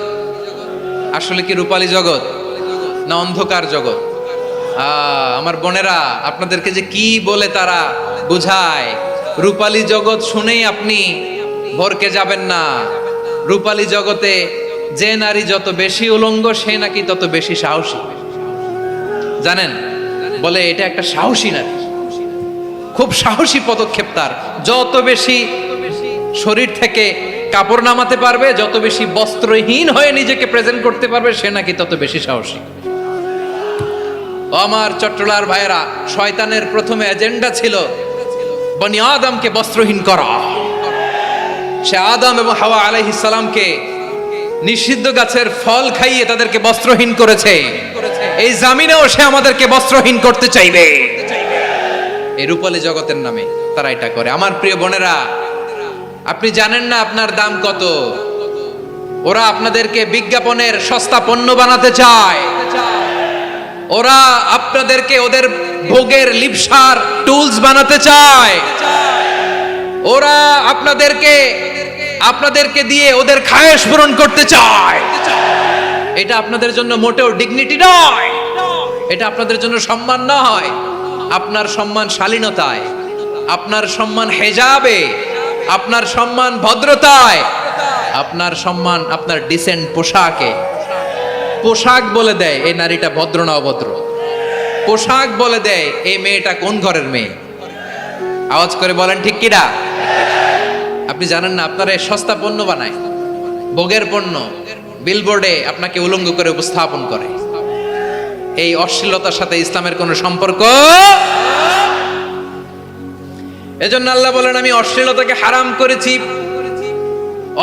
আসলে কি রূপালী জগৎ না অন্ধকার জগৎ? আমার বোনেরা, আপনাদেরকে যে কি বলে তারা বুঝায়, রূপালী জগৎ শুনেই আপনি ভরকে যাবেন না। রূপালী জগতে যে নারী যত বেশি উলঙ্গ, সে নাকি তত বেশি সাহসী। জানেন? বলে এটা একটা সাহসী নারী, খুব সাহসী পদক্ষেপ তার। যত বেশি শরীর থেকে কাপড় নামাতে পারবে, যত বেশি বস্ত্রহীন হয়ে নিজেকে প্রেজেন্ট করতে পারবে, সে নাকি তত বেশি সাহসী। আমার চট্টলার ভাইয়েরা, শয়তানের প্রথমে এজেন্ডা ছিল বনি আদমকে বস্ত্রহীন করা। সে আদম এবং হাওয়া আলাইহিস সালামকে নিষিদ্ধ গাছের ফল খাইয়ে তাদেরকে বস্ত্রহীন করেছে। এই জামিনেও সে আমাদেরকে বস্ত্রহীন করতে চাইবে। এই রূপালী জগতের নামে তারা এটা করে। আমার প্রিয় বোনেরা, আপনি জানেন না আপনার দাম কত? ওরা আপনাদেরকে বিজ্ঞাপনের সস্তা পণ্য বানাতে চায়। ওরা আপনাদেরকে ওদের ভোগের লিপসার টুলস বানাতে চায়। ওরা আপনাদেরকে দিয়ে ওদের খায়েশ পূরণ করতে চায়। এটা আপনাদের জন্য মোটেও ডিগনিটি নয়, এটা আপনাদের জন্য সম্মান নয়। আপনার সম্মান শালীনতায়, আপনার সম্মান হেজাবে, আপনার সম্মান ভদ্রতায়, আপনার সম্মান আপনার ডিসেন্ট পোশাকে। পোশাক বলে দেয় এই নারীটা ভদ্র না অভদ্র। পোশাক বলে দেয় এই মেয়েটা কোন ঘরের মেয়ে। আওয়াজ করে বলেন ঠিক কিনা? আপনি জানেন না, আপনারা সস্তা পণ্য বানায়, ভোগের পণ্য, বিলবোর্ডে আপনাকে উলঙ্গ করে উপস্থাপন করে। এই অশ্লীলতার সাথে ইসলামের কোনো সম্পর্ক। এজন্য আল্লাহ বলেন, আমি অশ্লীলতাকে হারাম করেছি।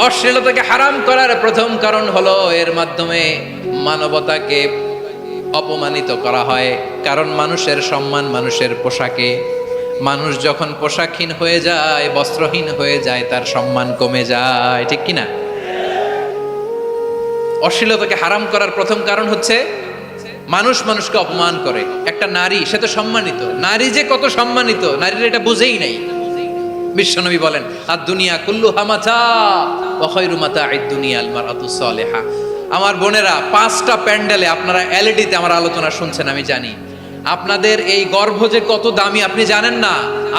অশ্লীলতাকে হারাম করার প্রথম কারণ হলো এর মাধ্যমে মানবতাকে অপমানিত করা হয়। কারণ মানুষের সম্মান মানুষের পোশাকে। মানুষ যখন পোশাকহীন হয়ে যায়, বস্ত্রহীন হয়ে যায়, তার সম্মান কমে যায়, ঠিক কিনা? অশ্লীলতাকে হারাম করার প্রথম কারণ হচ্ছে মানুষ মানুষকে অপমান করে। একটা নারী, সে তো সম্মানিত, নারী যে কত সম্মানিত নারীরা এটা বুঝেই নাই। বিশ্বনবী বলেন, আর দুনিয়া কুল্লুহা মাতা ওয়া খায়রু মাতা'আদ দুনিয়া আল মারআতুস সালিহা। আমার বোনেরা, 5টা প্যান্ডেলে আপনারা এলইডিতে আমার আলোচনা শুনছেন, আমি জানি। আপনাদের এই গর্ভ যে কত দামি আপনি জানেন না।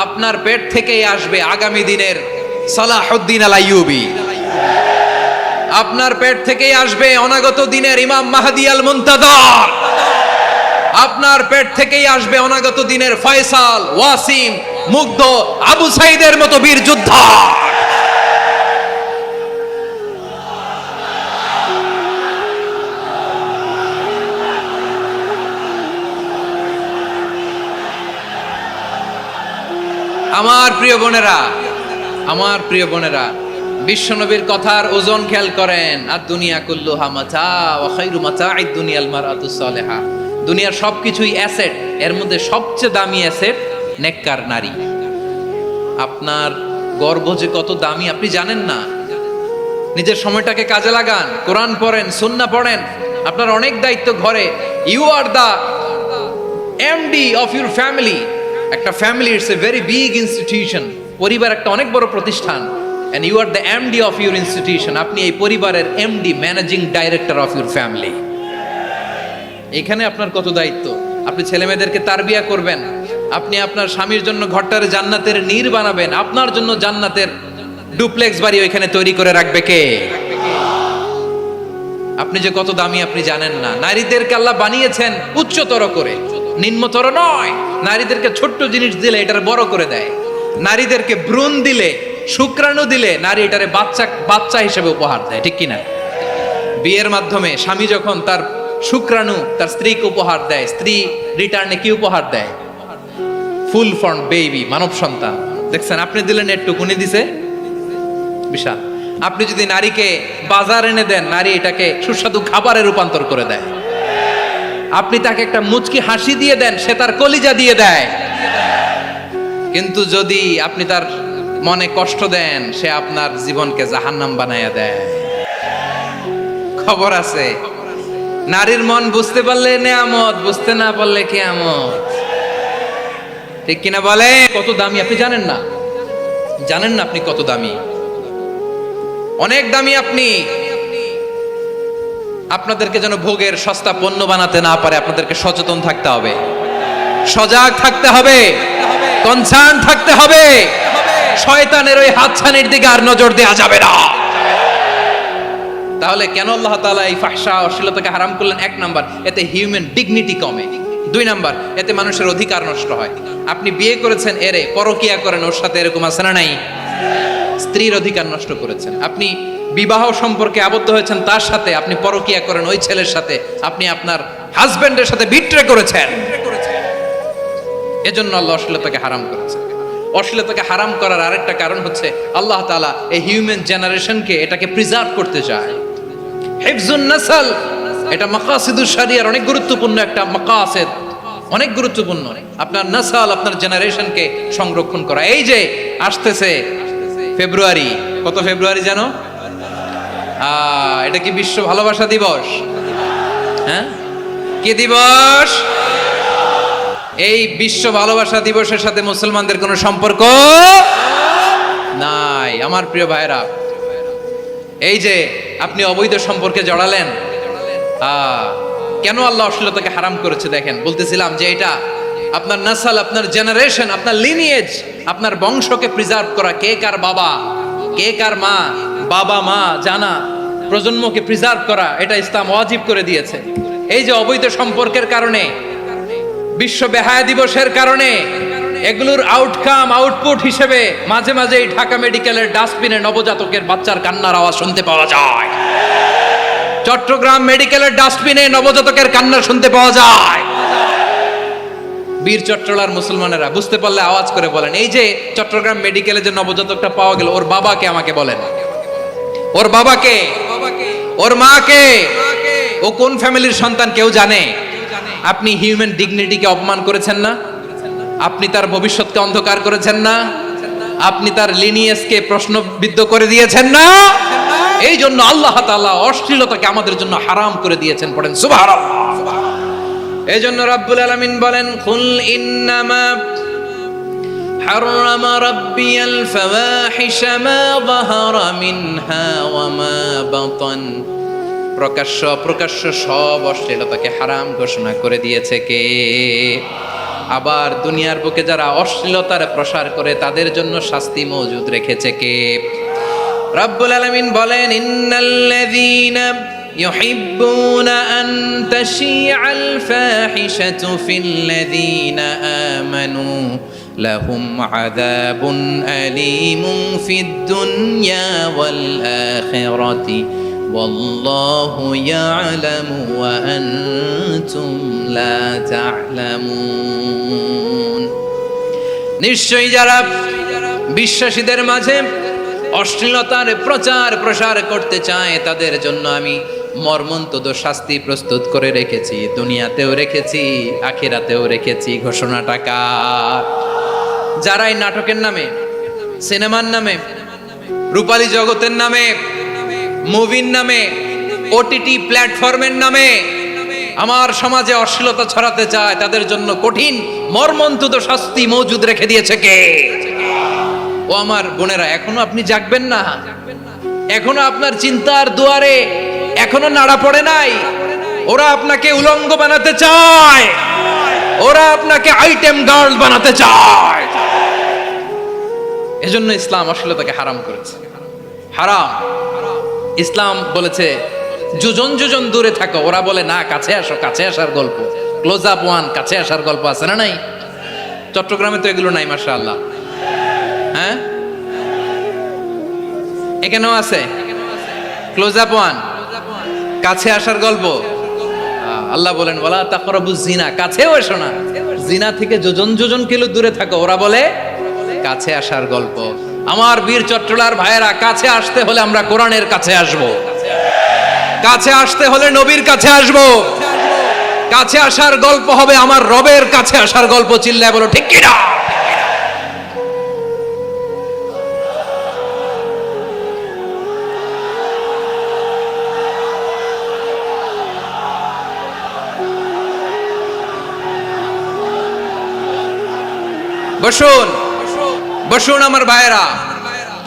আপনার পেট থেকেই আসবে আগামী দিনের সালাহুদ্দিন আল আইয়ুবী। আপনার পেট থেকেই আসবে অনাগত দিনের ইমাম মাহদি আল মুনতাজার। আপনার পেট থেকেই আসবে অনাগত দিনের ফয়সাল, ওয়াসিম, মুগ্ধ, আবু সাইদের মতো বীর যোদ্ধা। আমার প্রিয় বোনেরা, আমার প্রিয় বোনেরা, বিশ্বনবীর কথার ওজন খেয়াল করেন। আর দুনিয়া কুল্লুহা মাতা ওয়া খায়রু মাতা'আদ দুনিয়াল মারআতুস সালিহা। দুনিয়ার সবকিছুই অ্যাসেট, এর মধ্যে সবচেয়ে দামি অ্যাসেট নেককার নারী। আপনার গর্ভ যে কত দামি আপনি জানেন না। নিজের সময়টাকে কাজে লাগান, কোরআন পড়েন, সুন্নাহ পড়েন। আপনার অনেক দায়িত্ব ঘরে। You are the MD of your family. একটা family it's a very big institution. পরিবার একটা অনেক বড় প্রতিষ্ঠান। and you are the MD of your institution. আপনি এই পরিবারের MD, managing director of your family. এখানে আপনার কত দায়িত্ব। আপনি ছেলে মেয়েদেরকে তারবিয়া করবেন, আপনি আপনার স্বামীর জন্য ঘরটার জান্নাতের নীর বানাবেন, আপনার জন্য জান্নাতের ডুপ্লেক্স বাড়ি ওইখানে তৈরি করে রাখবে কে? আপনি যে কত দামি আপনি জানেন না। নারীদেরকে আল্লাহ বানিয়েছেন উচ্চতর করে, নিম্নতর নয়। নারীদেরকে ছোট্ট জিনিস দিলে এটারে বড় করে দেয়। নারীদেরকে ভ্রূণ দিলে, শুক্রাণু দিলে নারী এটারে বাচ্চা হিসেবে উপহার দেয়, ঠিক কিনা? বিয়ের মাধ্যমে স্বামী যখন তার শুক্রাণু তার স্ত্রীকে উপহার দেয়, স্ত্রী রিটার্নে কি উপহার দেয়? ফুল ফর্ম বেবি, মানব সন্তান। দেখছেন, আপনি দিলেন একটু, উনি দিছে বিশাল। আপনি যদি নারীকে বাজার এনে দেন, নারী এটাকে সুস্বাদু খাবারে রূপান্তর করে দেয়। আপনি তাকে একটা মুচকি হাসি দিয়ে দেন, সে তার কলিজা দিয়ে দেয়। কিন্তু যদি আপনি তার মনে কষ্ট দেন, সে আপনার জীবনকে জাহান্নাম বানাইয়া দেয়। খবর আছে, নারীর মন বুঝতে পারলে নেয়ামত, বুঝতে না পারলে কিয়ামত, ঠিক কিনা বলে? কত দামি আপনি জানেন না, জানেন না আপনি কত দামি, অনেক দামি আপনি। আপনাদেরকে যেন ভোগের সস্তা পণ্য বানাতে না পারে, আপনাদেরকে সচেতন থাকতে হবে, সজাগ থাকতে হবে, কনসার্ন থাকতে হবে। শয়তানের ওই হাতছানির দিকে আর নজর দেওয়া যাবে না। তাহলে কেন আল্লাহ তাআলা এই ফাহশা অশ্লীলতাকে হারাম করলেন? এক নাম্বার, এতে হিউম্যান ডিগনিটি কমে। দুই নাম্বার, এতে মানুষের অধিকার নষ্ট হয়। আপনি বিয়ে করেছেন, এরে পরকিয়া করেন, ওর সাথে এরকম আছে না নাই? স্ত্রীর অধিকার নষ্ট করেছেন। আপনি বিবাহ সম্পর্কে আবদ্ধ হয়েছেন তার সাথে, আপনি পরকিয়া করেন ওই ছেলের সাথে, আপনি আপনার হাজবেন্ডের সাথে বিট্রে করেছেন। এজন্য আল্লাহ অশ্লীলতাকে হারাম করেছেন। অশ্লীলতাকে হারাম করার আরেকটা কারণ হচ্ছে আল্লাহ তাআলা এই হিউম্যান জেনারেশনকে এটাকে প্রিজার্ভ করতে চায়। হিফজুন নাসল, এটা মাকাসিদুশ শরিয়ার অনেক গুরুত্বপূর্ণ একটা মাকাসিদ, অনেক গুরুত্বপূর্ণ। আপনার নাসল, আপনার জেনারেশনকে সংরক্ষণ করা। এই যে আসতেছে ফেব্রুয়ারি, কত ফেব্রুয়ারি জানো? এটা কি বিশ্ব ভালোবাসা দিবস? হ্যাঁ, কি দিবস? এই বিশ্ব ভালোবাসা দিবসের সাথে মুসলমানদের কোনো সম্পর্ক নাই। আমার প্রিয় ভাইরা, এই যে আপনি অবৈধ সম্পর্কে জড়ালেন, কেন আল্লাহ অশ্লীলতাকে হারাম করেছে দেখেন। বলতেছিলাম যে এটা আপনার নাসল, আপনার জেনারেশন, আপনার লিনিয়েজ, আপনার বংশকে প্রিজার্ভ করা। কে কার বাবা, কে কার মা, বাবা মা জানা, প্রজন্মকে প্রিজার্ভ করা, এটা ইসলাম ওয়াজিব করে দিয়েছে। এই যে অবৈধ সম্পর্কের কারণে, বিশ্ব বেহায়া দিবসের কারণে, এগুলোর আউটকাম, আউটপুট হিসেবে মাঝে মাঝে ঢাকা মেডিকেলের ডাস্টবিনে নবজাতকের বাচ্চার কান্নার আওয়াজ শুনতে পাওয়া যায়। চট্টগ্রাম মেডিকেলের ডাস্টবিনে নবজাতকের কান্না শুনতে পাওয়া যায়। বীর চট্টলার মুসলমানেরা বুঝতে পারলে আওয়াজ করে বলেন, এই যে চট্টগ্রাম মেডিকেলে যে নবজাতকটা পাওয়া গেল, ওর বাবাকে আমাকে বলেন, ওর বাবাকে, ওর মাকে, ও কোন ফ্যামিলির সন্তান কেউ জানে? আপনি হিউম্যান ডিগনিটিকে অপমান করেছেন না? আপনি তার ভবিষ্যৎকে অন্ধকার করেছেন না? আপনি তার লিনিয়েজকে প্রশ্নবিদ্ধ করে দিয়েছেন না? এই জন্য আল্লাহ তাআলা অশ্লীলতাকে আমাদের জন্য হারাম করে দিয়েছেন। পড়েন সুবহানাল্লাহ। এই জন্য রাব্বুল আলামিন বলেন, কুল ইন্নামা হারামা রাব্বিয়াল ফাওয়াহিশা মা যাহারা মিনহা ওয়া মা বাতান। প্রকাশ্য অপ্রকাশ্য সব অশ্লীলতাকে হারাম ঘোষণা করে দিয়েছে কে? আবার দুনিয়ার বুকে যারা অশ্লীলতার প্রসার করে তাদের জন্য শাস্তি মজুদ রেখেছে কে? রব্বুল আলামিন বলেন, ইন্নাল্লাযীনা ইউহিব্বুনা আন তাশিআল ফাহিশাতু ফিল্লাযীনা আমানু লাহুম আযাবুন আলীমুন ফিদ দুনিয়া ওয়াল আখিরাতি ওয়াল্লাহু ইয়ালামু ওয়া আনতুম লা তা'লামুন। নিশ্চয়ই যারা বিশ্বাসীদের মাঝে অশ্লীলতার প্রচার প্রসার করতে চায় তাদের জন্য আমি মর্মন্তুদ শাস্তি প্রস্তুত করে রেখেছি, দুনিয়াতেও রেখেছি, আখিরাতেও রেখেছি। ঘোষণাটা কার? যারাই নাটকের নামে, সিনেমার নামে, রূপালী জগতের নামে, মুভির নামে, ওটিটি প্ল্যাটফর্মের নামে আমার সমাজে অশ্লীলতা ছড়াতে চায় তাদের জন্য কঠিন মর্মন্তুদ শাস্তি মজুদ রেখে দিয়েছে কে? ও আমার বোনেরা, এখনো আপনি জাগবেন না? এখনো আপনার চিন্তার দুয়ারে এখনো নাড়া পড়ে নাই? ওরা আপনাকে উলঙ্গ বানাতে চায়, ওরা আপনাকে আইটেম গার্ল বানাতে চায়। এজন্য ইসলাম অশ্লীলতাকে হারাম করেছে। হারাম। ইসলাম বলেছে যোজন যোজন দূরে থাকো, ওরা বলে না কাছে আসো, কাছে আসার গল্প, ক্লোজ আপ ওয়ান, কাছে আসার গল্প আছে না নাই? চট্টগ্রামে তো এগুলো নাই মাশাআল্লাহ। হ্যাঁ, এখানেও আছে ক্লোজ আপ ওয়ান, কাছে আসার গল্প। আল্লাহ বলেন ওয়ালা তাকরাবুজ জিনা, কাছেও এসো না, জিনা থেকে যোজন যোজন কিলো দূরে থাকো, ওরা বলে কাছে আসার গল্প। আমার বীর চট্টলার ভাইয়েরা, কাছে আসতে হলে আমরা কোরআনের কাছে আসব, কাছে আসতে হলে নবীর কাছে আসব, কাছে আসার গল্প হবে আমার রবের কাছে আসার গল্প। চিল্লায় বলো ঠিক কিনা? বসুন বসুন আমার ভাইয়েরা।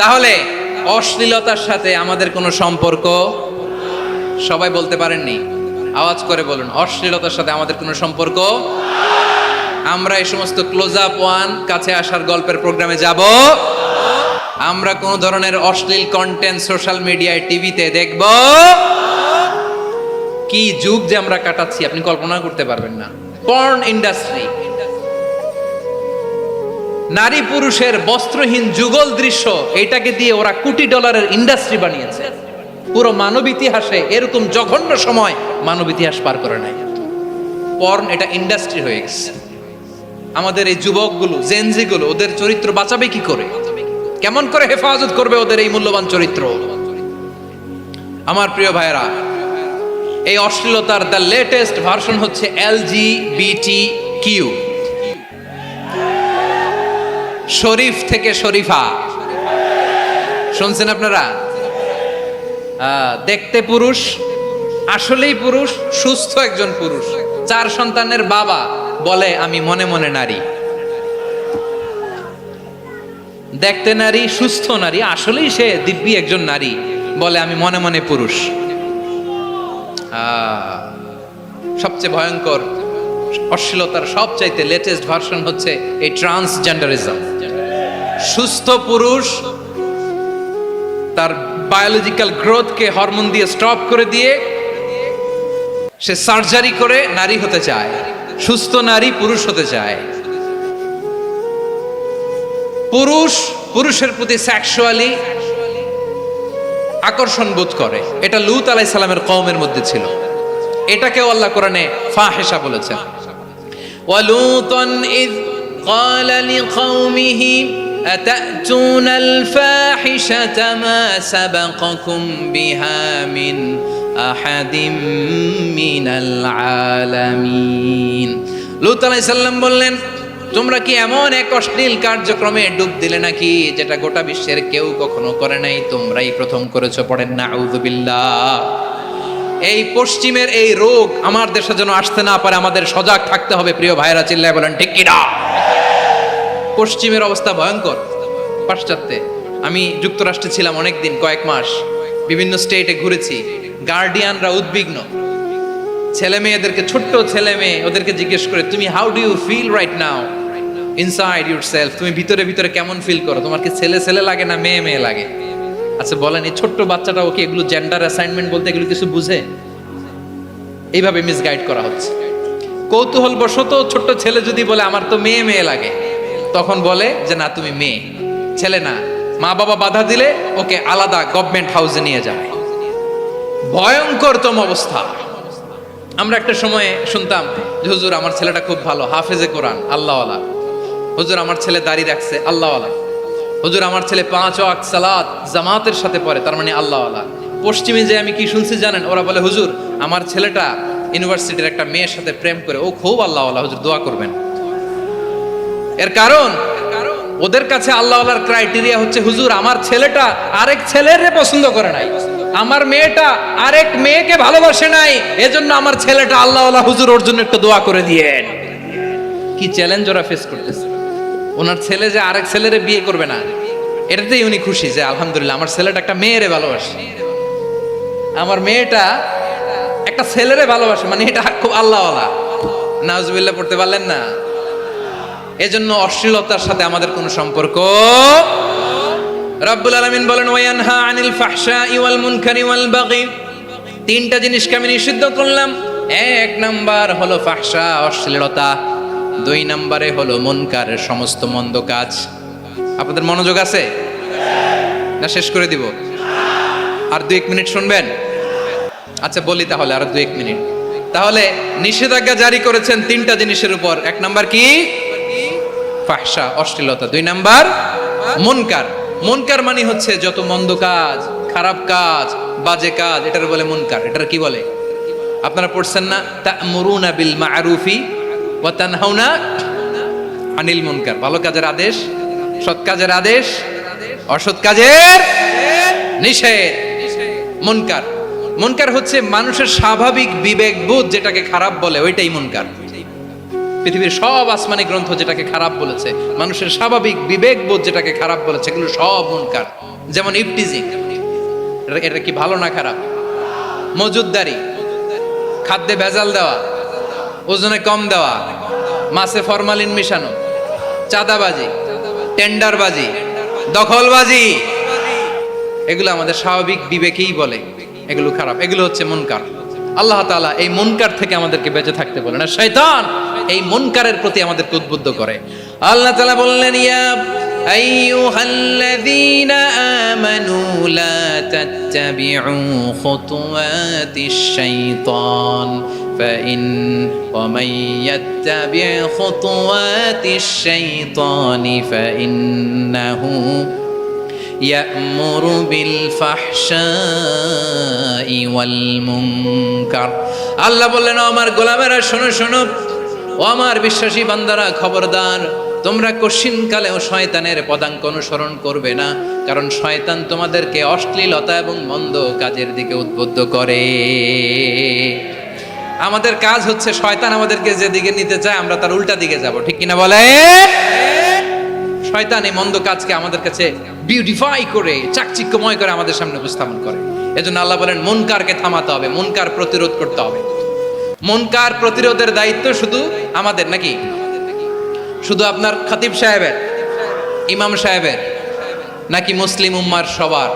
তাহলে অশ্লীলতার সাথে আমাদের কোনো সম্পর্ক, সবাই বলতে পারেননি, আওয়াজ করে বলুন, অশ্লীলতার সাথে আমাদের কোনো সম্পর্ক। আমরা এই সমস্ত ক্লোজ আপ ওয়ান, কাছে আসার গল্পের প্রোগ্রামে যাব, আমরা কোন ধরনের অশ্লীল কন্টেন্ট সোশ্যাল মিডিয়ায়, টিভিতে দেখব। কি যুগ যে আমরা কাটাচ্ছি আপনি কল্পনা করতে পারবেন না। পর্ন ইন্ডাস্ট্রি, নারী পুরুষের বস্ত্রহীন যুগল দৃশ্য, এটাকে দিয়ে ওরা কোটি ডলারের ইন্ডাস্ট্রি বানিয়েছে। পুরো মানব ইতিহাসে এরকম জঘন্য সময় মানব ইতিহাস পার করে নাই। পর্ন এটা ইন্ডাস্ট্রি হয়ে গেছে। আমাদের এই যুবকগুলো, জেনজিগুলো, ওদের চরিত্র বাঁচাবে কি করে? কেমন করে হেফাজত করবে ওদের এই মূল্যবান চরিত্র? আমার প্রিয় ভাইরা, এই অশ্লীলতার দ্য লেটেস্ট ভার্সন হচ্ছে LGBTQ, শরীফ থেকে শরীফা। শুনছেন আপনারা? দেখতে পুরুষ, আসলেই পুরুষ, সুস্থ একজন পুরুষ, 4 সন্তানের বাবা, বলে আমি মনে মনে নারী। দেখতে নারী, সুস্থ নারী, আসলেই সে দিব্যি একজন নারী, বলে আমি মনে মনে পুরুষ। সবচেয়ে ভয়ঙ্কর অশ্লীলতার সবচাইতে লেটেস্ট ভার্সন হচ্ছে এই ট্রান্সজেন্ডারিজম। সুস্থ পুরুষ তার বায়োলজিক্যাল গ্রোথকে হরমোন দিয়ে স্টপ করে দিয়ে সে সার্জারি করে নারী হতে চায়, সুস্থ নারী পুরুষ হতে চায়। পুরুষ পুরুষের প্রতি সেক্সুয়ালি আকর্ষণ বোধ করে, এটা লূত আলাইহিস সালামের কওমের মধ্যে ছিল। এটাকেও আল্লাহ কোরআনে ফাহিশা বলেছেন। ওয়ালুতান ইয ক্বালা লিকাওমিহি আতাতুনাল ফাহিশাতা মা সাবাকাকুম বিহা মিন আহাদিম মিনাল আলামিন। লূত আলাইহিস সালাম বললেন, তোমরা কি এমন এক অশ্লীল কার্যক্রমে ডুব দিলে নাকি যেটা গোটা বিশ্বের কেউ কখনো করে নাই, তোমরাই প্রথম করেছো। পড়েন নাউযুবিল্লাহ। এই পশ্চিমের এই রোগ আমার দেশে যেন আসতে না পারে, আমাদের সজাগ থাকতে হবে। প্রিয় ভাইরা, চিল্লায় বলেন ঠিক কিনা? পশ্চিমের অবস্থা ভয়ঙ্কর। পাশ্চাত্যে, আমি যুক্তরাষ্ট্রে ছিলাম অনেকদিন, কয়েক মাস, বিভিন্ন স্টেটে ঘুরেছি। গার্ডিয়ানরা উদ্বিগ্ন, ছেলে মেয়েদেরকে, ছোট্ট ছেলে মেয়ে, ওদেরকে জিজ্ঞেস করে, তুমি how do you feel right now inside yourself? তুমি ভিতরে ভিতরে কেমন ফিল করো? তোমার কি ছেলে ছেলে লাগে না মেয়ে মেয়ে লাগে? আচ্ছা বলেন, এই ছোট্ট বাচ্চাটা ওকে এগুলো জেন্ডার অ্যাসাইনমেন্ট বলতে এগুলো কিছু বুঝে? এইভাবে মিসগাইড করা হচ্ছে। কৌতূহল বশত ছোট্ট ছেলে যদি বলে আমার তো মেয়ে মেয়ে লাগে, তখন বলে যে না তুমি মেয়ে, ছেলে না। মা বাবা বাধা দিলে ওকে আলাদা গভর্নমেন্ট হাউসে নিয়ে যায়। ভয়ঙ্করতম অবস্থা। আমরা একটা সময়ে শুনতাম যে হুজুর আমার ছেলেটা খুব ভালো, হাফেজে কোরআন, আল্লাহওয়ালা। হুজুর আমার ছেলে দাড়ি রাখছে, আল্লাহওয়ালা। হুজুর আমার ছেলে 5 ওয়াক্ত সালাত জামাতের সাথে পড়ে, তার মানে আল্লাহওয়ালা। পশ্চিমে যে আমি কি শুনছি জানেন? ওরা বলে হুজুর আমার ছেলেটা ইউনিভার্সিটির একটা মেয়ের সাথে প্রেম করে, ও খুব আল্লাহওয়ালা, হুজুর দোয়া করবেন। এর কারণ ওদের কাছে আল্লাহওয়ালার ক্রাইটেরিয়া হচ্ছে হুজুর আমার ছেলেটা আরেক ছেলেরে পছন্দ করে নাই, আমার মেয়েটা আরেক মেয়েকে ভালোবাসে নাই, এজন্য আমার ছেলেটা আল্লাহওয়ালা, হুজুর ওর জন্য একটু দোয়া করে দিয়েন। কি চ্যালেঞ্জ ওরা ফেস করতেছে। ওনার ছেলে যে আরেক ছেলেরে বিয়ে করবে না, এটাতেই উনি খুশি যে আলহামদুলিল্লাহ আমার ছেলেটা একটা মেয়েরে ভালোবাসে, আমার মেয়েটা একটা ছেলেরে ভালোবাসে, মানে এটা খুব আল্লাহওয়ালা। নাউজুবিল্লাহ পড়তে পারলেন না? এজন্য অশ্লীলতার সাথে আমাদের কোনো সম্পর্ক। রব্বুল আলামিন বলেন ওয়ায়ানহা আনিল ফাহশাই ওয়াল মুনকারি ওয়াল বাগি তিনটা জিনিসকে আমি নিষিদ্ধ করলাম। এক নাম্বার হলো ফাহশা, অশ্লীলতা। দুই নাম্বারে হলো মুনকারের সমস্ত মন্দ কাজ। আপনাদের মনোযোগ আছে না? শেষ করে দিব? আর 2-1 মিনিট শুনবেন? আচ্ছা বলি তাহলে, আর 2-1 মিনিট। তাহলে নিষেধাজ্ঞা জারি করেছেন তিনটা জিনিসের উপর। এক নাম্বার কি? ফাহশা, অশ্লীলতা। দুই নাম্বার মুনকার। মুনকার মানে হচ্ছে যত মন্দ কাজ, খারাপ কাজ, বাজে কাজ, এটার বলে মুনকার। এটার কি বলে? আপনারা পড়ছেন না, তা'মুরুনা বিল মা'রুফি ওয়া তানহাউনা আনিল মুনকার। ভালো কাজের আদেশ, সৎ কাজের আদেশ, অসৎ কাজের নিষেধ। মুনকার, মুনকার হচ্ছে মানুষের স্বাভাবিক বিবেকবোধ যেটাকে খারাপ বলে, ওইটাই মুনকার। পৃথিবীর সব আসমানি গ্রন্থ যেটাকে খারাপ বলেছে, মানুষের স্বাভাবিক বিবেকবোধ যেটাকে খারাপ বলেছে, এগুলো সব মুনকার। যেমন ইফটিজিং, এটা কি ভালো না খারাপ? মজুদদারি, খাদ্যে ভেজাল দেওয়া, ওজনে কম দেওয়া, মাছে ফরমালিন মিশানো, চাঁদাবাজি, টেন্ডারবাজি, দখলবাজি, এগুলো আমাদের স্বাভাবিক বিবেকেই বলে এগুলো খারাপ, এগুলো হচ্ছে মুনকার। আল্লাহ তাআলা এই মুনকার থেকে আমাদেরকে বেঁচে থাকতে বলেন, আর শয়তান এই মুনকারের প্রতি আমাদেরকে উদ্বুদ্ধ করে। আল্লাহ তাআলা বললেন, ইয়া আইয়ুহাল্লাযীনা আমানু লা তাত্তাবিউ খুতুওয়াতিশ শাইতান ফাইন ওয়া মান ইয়াত্তাবি' খুতুওয়াতিশ শাইতানি ফাইন্নাহু ইয়া'মুরু বিল ফাহশাই ওয়াল মুনকার। আল্লাহ বললেন, আমার গোলামেরা শোনো শোনো, ও আমার বিশ্বাসী বান্দারা খবরদার, তোমরা কশিনকালেও শয়তানের পদাঙ্ক অনুসরণ করবে না, কারণ শয়তান তোমাদেরকে অশ্লীলতা এবং মন্দ কাজের দিকে উদ্বুদ্ধ করে। আমাদের কাজ হচ্ছে শয়তান আমাদেরকে যেদিকে নিতে চায় আমরা তার উল্টা দিকে যাব, ঠিক কিনা বলে? শয়তান এই মন্দ কাজকে আমাদের কাছে বিউটিফাই করে, চাকচিক্যময় করে আমাদের সামনে উপস্থাপন করে। এজন্য আল্লাহ বলেন, মুনকারকে থামাতে হবে, মুনকার প্রতিরোধ করতে হবে। মুনকার প্রতিরোধের দায়িত্ব শুধু আমাদের নাকি? শুধু আপনার খতিব সাহেবের, ইমাম সাহেবের, নাকি মুসলিম উম্মার সবার?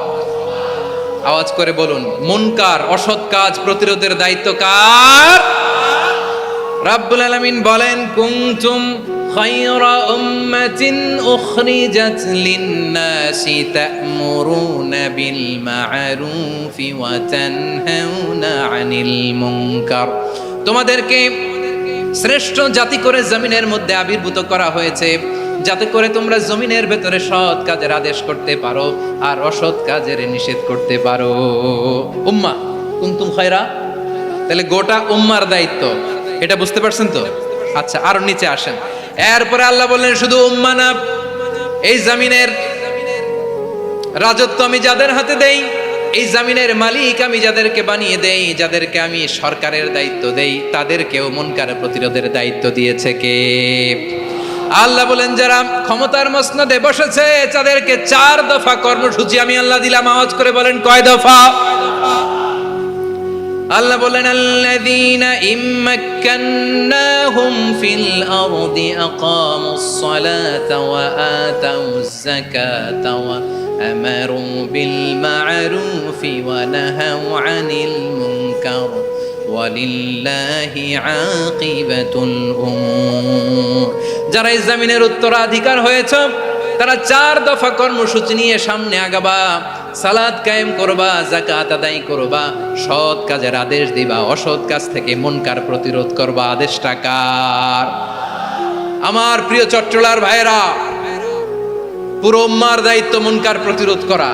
আওয়াজ করে বলুন, মুনকার অসৎ কাজ প্রতিরোধের দায়িত্ব কার? রাব্বুল আলামিন বলেন, কুনতুম খায়রা উম্মাতিন উখরিজাত লিন-নাসি তা'মুরুনা বিল মা'রুফি ওয়া তানহাউনা আনিল মুনকার। তোমাদেরকে শ্রেষ্ঠ জাতি করে জমিনের মধ্যে আবির্ভূত করা হয়েছে, যাতে করে তোমরা জমিনের ভেতরে সৎ কাজের আদেশ করতে পারো আর অসৎ কাজের নিষেধ করতে পারো। উম্মাহ কুনতুম খায়রা, তাহলে গোটা উম্মার দায়িত্ব, এটা বুঝতে পারছেন তো? আচ্ছা, আরো নিচে আসেন। এরপরে আল্লাহ বললেন, শুধু উম্মাহ না, এই জমিনের রাজত্ব আমি যাদের হাতে দেই, এই জমিনের মালিক আমি যাদেরকে বানিয়ে দেই, যাদেরকে আমি সরকারের দায়িত্ব দেই, তাদেরকেও মুনকার প্রতিরোধের দায়িত্ব দিয়েছে কে? আল্লাহ বলেন, যারা ক্ষমতার মসনদে বসেছে তাদেরকে 4 দফা কর্মসূচি আমি আল্লাহ দিলাম। আওয়াজ করে বলেন, কয় দফা? আল্লাহ বলেন, আল্লাযীনা ইম্মাক্কান্নাহুম ফিল আরদি আকামুস সালাতা ওয়া আতাউয যাকাতা ওয়া আমারু বিল মা'রুফি ওয়া নাহাউ আনিল মুনকার ওয়ালিল্লাহি আকিবাতুল উমুর। যারা এই জমিনের উত্তরাধিকার হয়েছে তারা 4 দফা কর্মসূচি নিয়ে সামনে আগাবা। সালাত কায়েম করবা, যাকাত আদায় করবা, সৎ কাজের আদেশ দিবা, অসৎ কাজ থেকে মুনকার প্রতিরোধ করবা। আদেশটা কার? আমার প্রিয় চট্টলার ভাইরা, পুরো উম্মার দায়িত্ব মুনকার প্রতিরোধ করা,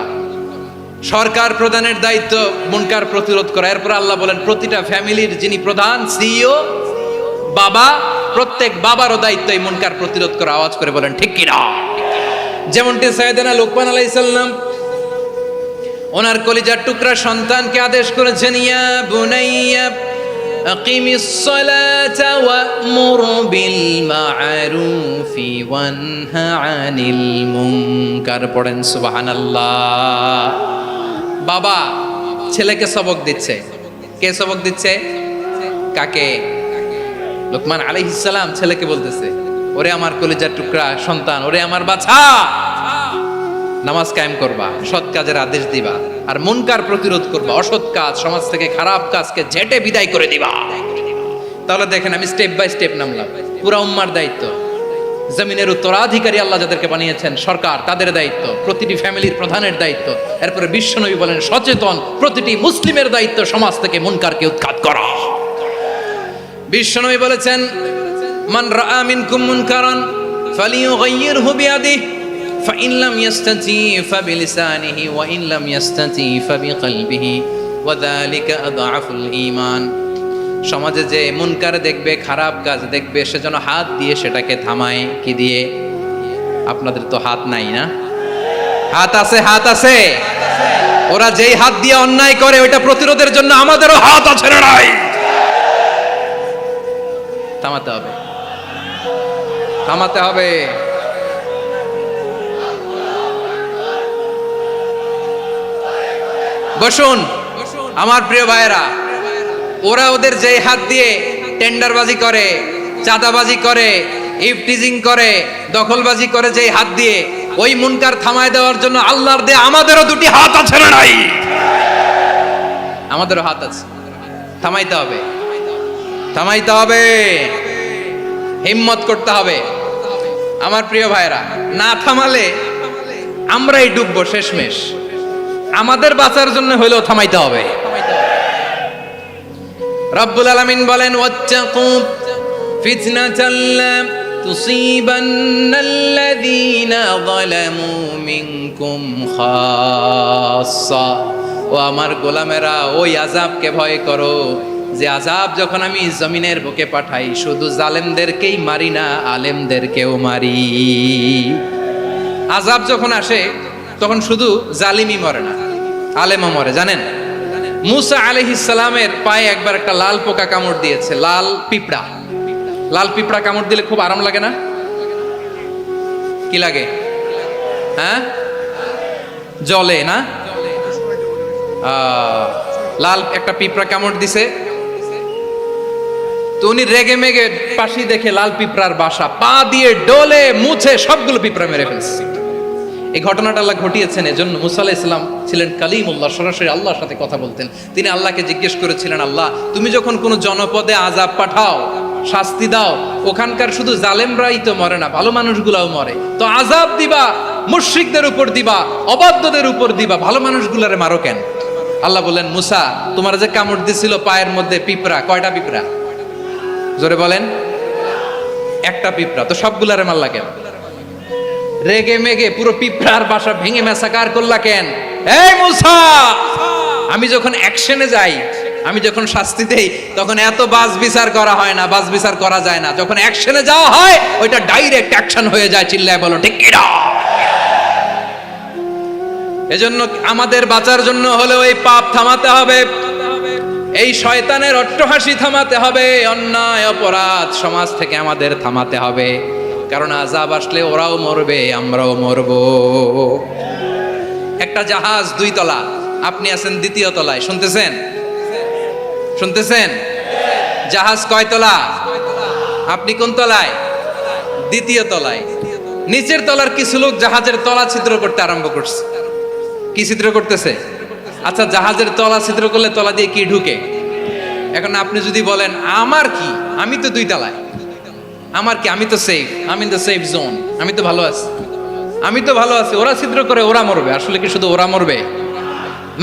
সরকার প্রধানের দায়িত্ব মুনকার প্রতিরোধ করা। এরপর আল্লাহ বলেন, প্রতিটা ফ্যামিলির যিনি প্রধান সিইও বাবা, প্রত্যেক বাবারও দায়িত্ব এই মুনকার প্রতিরোধ করা। আওয়াজ করে বলেন, ঠিক কিনা? যেমনটি সাইয়েদনা লুকমান আলাইহিস সালাম ওনার কলিজার টুকরা সন্তানকে আদেশ করেছেন, ইয়া বুনাইয়া আকিমিস সালাতা ওয়া'মুর বিল মা'রুফি ওয়ানহা আনিল মুনকার। পড়েন সুবহানাল্লাহ। বাবা ছেলেকে সবক দিচ্ছে। কে সবক দিচ্ছে? কাকে? লুকমান আলাইহিস সালাম ছেলেকে বলতেছে, ওরে আমার কলিজার টুকরা সন্তান, ওরে আমার বাছা, নামাজ কায়েম করবা, সৎ কাজের আদেশ দিবা, আর মুনকার প্রতিরোধ করবা, অসৎ কাজ সমাজ থেকে খারাপ কাজকে ঝেঁটে বিদায় করে দিবা। তাহলে দেখেন আমি স্টেপ বাই স্টেপ নামলাম। পুরা উম্মার দায়িত্ব, জমিনের উত্তরাধিকারী আল্লাহ যাদেরকে বানিয়েছেন সরকার, তাদের দায়িত্ব, প্রতিটি ফ্যামিলির প্রধানের দায়িত্ব। এরপরে বিশ্বনবী বলেন সচেতন প্রতিটি মুসলিমের দায়িত্ব সমাজ থেকে মুনকারকে উৎখাত করা। বিশ্বনবী বলেছেন মান রাআ মিনকুম মুনকারান ফালিয়ুগাইয়িরহু বিয়াদিহি ফাইন লাম ইয়াস্তাতি ফাবিলিসানিহি ওয়া ইন লাম ইয়াস্তাতি ফাবিকলবিহি ওয়া যালিকা আযআফুল ঈমান। সমাজে যে মুনকার দেখবে, খারাপ কাজ দেখবে, সে যেন হাত দিয়ে সেটাকে থামায়। কি দিয়ে? আপনাদের তো হাত নাই না? হাত আছে, হাত আছে। ওরা যেই হাত দিয়ে অন্যায় করে ওইটা প্রতিরোধের জন্য আমাদেরও হাত আছে না নাই? থামাতে হবে, থামাতে হবে। বসুন আমার প্রিয় ভাইয়েরা, ওরা ওদের যে হাত দিয়ে টেন্ডারবাজি করে, চাঁদাবাজি করে, ইফটিজিং করে, দখলবাজি করে, যে হাত দিয়ে, ওই মুনকার থামায় দেওয়ার জন্য আল্লাহর দেয়া আমাদেরও দুটি হাত আছে না নাই? আমাদেরও হাত আছে। থামাইতে হবে, থামাইতে হবে, হিম্মত করতে হবে। আমার প্রিয় ভাইয়েরা, না থামালে আমরাই ডুববো শেষমেশ। আমাদের বাঁচার জন্য হইলেও থামাইতে হবে। রব্বুল আলামিন বলেন ওয়াত্তাকু ফিতনাতাল লা তুসিবান্নাল্লাযীনা যালামু মিনকুম খাসসা। ও আমার গোলামেরা, ওই আযাবকে ভয় করো যে আযাব যখন আমি জমিনের বুকে পাঠাই শুধু জালেমদেরকেই মারি না, আলেমদেরকেও মারি। আযাব যখন আসে তখন শুধু জালিমই মরে না, আলেমও মরে। জানেন মুসা আলাইহিস সালামের পায়ে একবার একটা লাল পোকা কামড় দিয়েছে, লাল পিঁপড়া। লাল পিঁপড়া কামড় দিলে খুব আরাম লাগে না? কি লাগে? হ্যাঁ, জ্বলে না? লাল একটা পিঁপড়া কামড় দিছে, তো উনি রেগে মেগে পাশি দেখে লাল পিঁপড়ার বাসা, পা দিয়ে ডলে মুছে সবগুলো পিঁপড়া মেরে ফেলছে। এই ঘটনাটা আল্লাহ ঘটিয়েছেন এজন্য মুসা আলাইহিস সালাম ছিলেন কালিমুল্লাহ, সরাসরি আল্লাহর সাথে কথা বলতেন। তিনি আল্লাহকে জিজ্ঞেস করেছিলেন, আল্লাহ তুমি যখন কোনো জনপদে আযাব পাঠাও, শাস্তি দাও, ওখানকার শুধু জালেমরাই তো মরে না, ভালো মানুষগুলাও মরে, তো আযাব দিবা মুশরিকদের উপর দিবা, অবাধ্যদের উপর দিবা, ভালো মানুষগুলারে মারো কেন? আল্লাহ বললেন, মুসা তোমার যে কামড় দিছিল পায়ের মধ্যে পিঁপড়া, কয়টা পিঁপড়া? জোরে বলেন। একটা পিঁপড়া, তো সবগুলারে মারলা কেন? রেগে মেগে পুরো পিঁপড়ার বাসা ভেঙে মেসাকার করলা কেন? এই মুসা, আমি যখন অ্যাকশনে যাই, আমি যখন শাস্তি দেই, তখন এত বাস বিচার করা হয় না, বাস বিচার করা যায় না। যখন অ্যাকশনে যাওয়া হয় ওইটা ডাইরেক্ট অ্যাকশন হয়ে যায়। চিল্লায় বলো ঠিক কি না? এজন্য আমাদের বাঁচার জন্য হলেও এই পাপ থামাতে হবে, এই শয়তানের অট্টহাসি থামাতে হবে, অন্যায় অপরাধ সমাজ থেকে আমাদের থামাতে হবে। কারণ আযাব আসলে ওরাও মরবে, আমরাও মরব। একটা জাহাজ 2 তলা, আপনি আছেন 2য় তলায়, শুনতেছেন? শুনতেছেন? জাহাজ কয় তলা? আপনি কোন তলায়? 2য় তলায়। নিচের তলার কিছু লোক জাহাজের তলা ছিদ্র করতে আরম্ভ করছে। কি ছিদ্র করতেছে? আচ্ছা, জাহাজের তলা ছিদ্র করলে তলা দিয়ে কি ঢুকে? এখন আপনি যদি বলেন আমার কি, আমি তো 2 তলায়, আমার কি, আমি তো সেফ, আমি তো সেফ জোন, আমি তো ভালো আছি, আমি তো ভালো আছি, ওরা ছিদ্র করে ওরা মরবে। আসলে কি শুধু ওরা মরবে,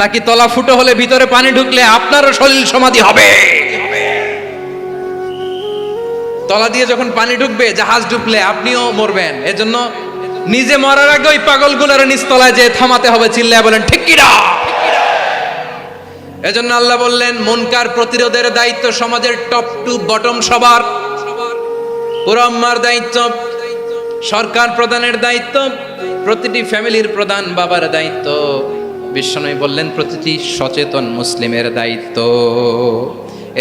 নাকি তলা ফুটো হলে ভিতরে পানি ঢুকলে আপনারও শরীর সমাধি হবে? তলা দিয়ে যখন পানি ঢুকবে, জাহাজ ঢুকলে আপনিও মরবেন। এজন্য নিজে মরার আগে ওই পাগলগুলোর নিচতলায় যে থামাতে হবে। চিল্লায় বলেন ঠিক কি না? এজন্য আল্লাহ বললেন মুনকার প্রতিরোধের দায়িত্ব সমাজের টপ টু বটম সবার। পুরো উম্মার দায়িত্ব, সরকার প্রধানের দায়িত্ব, প্রতিটি ফ্যামিলির প্রধান বাবার দায়িত্ব। বিশ্বনবী বললেন প্রতিটি সচেতন মুসলিমের দায়িত্ব।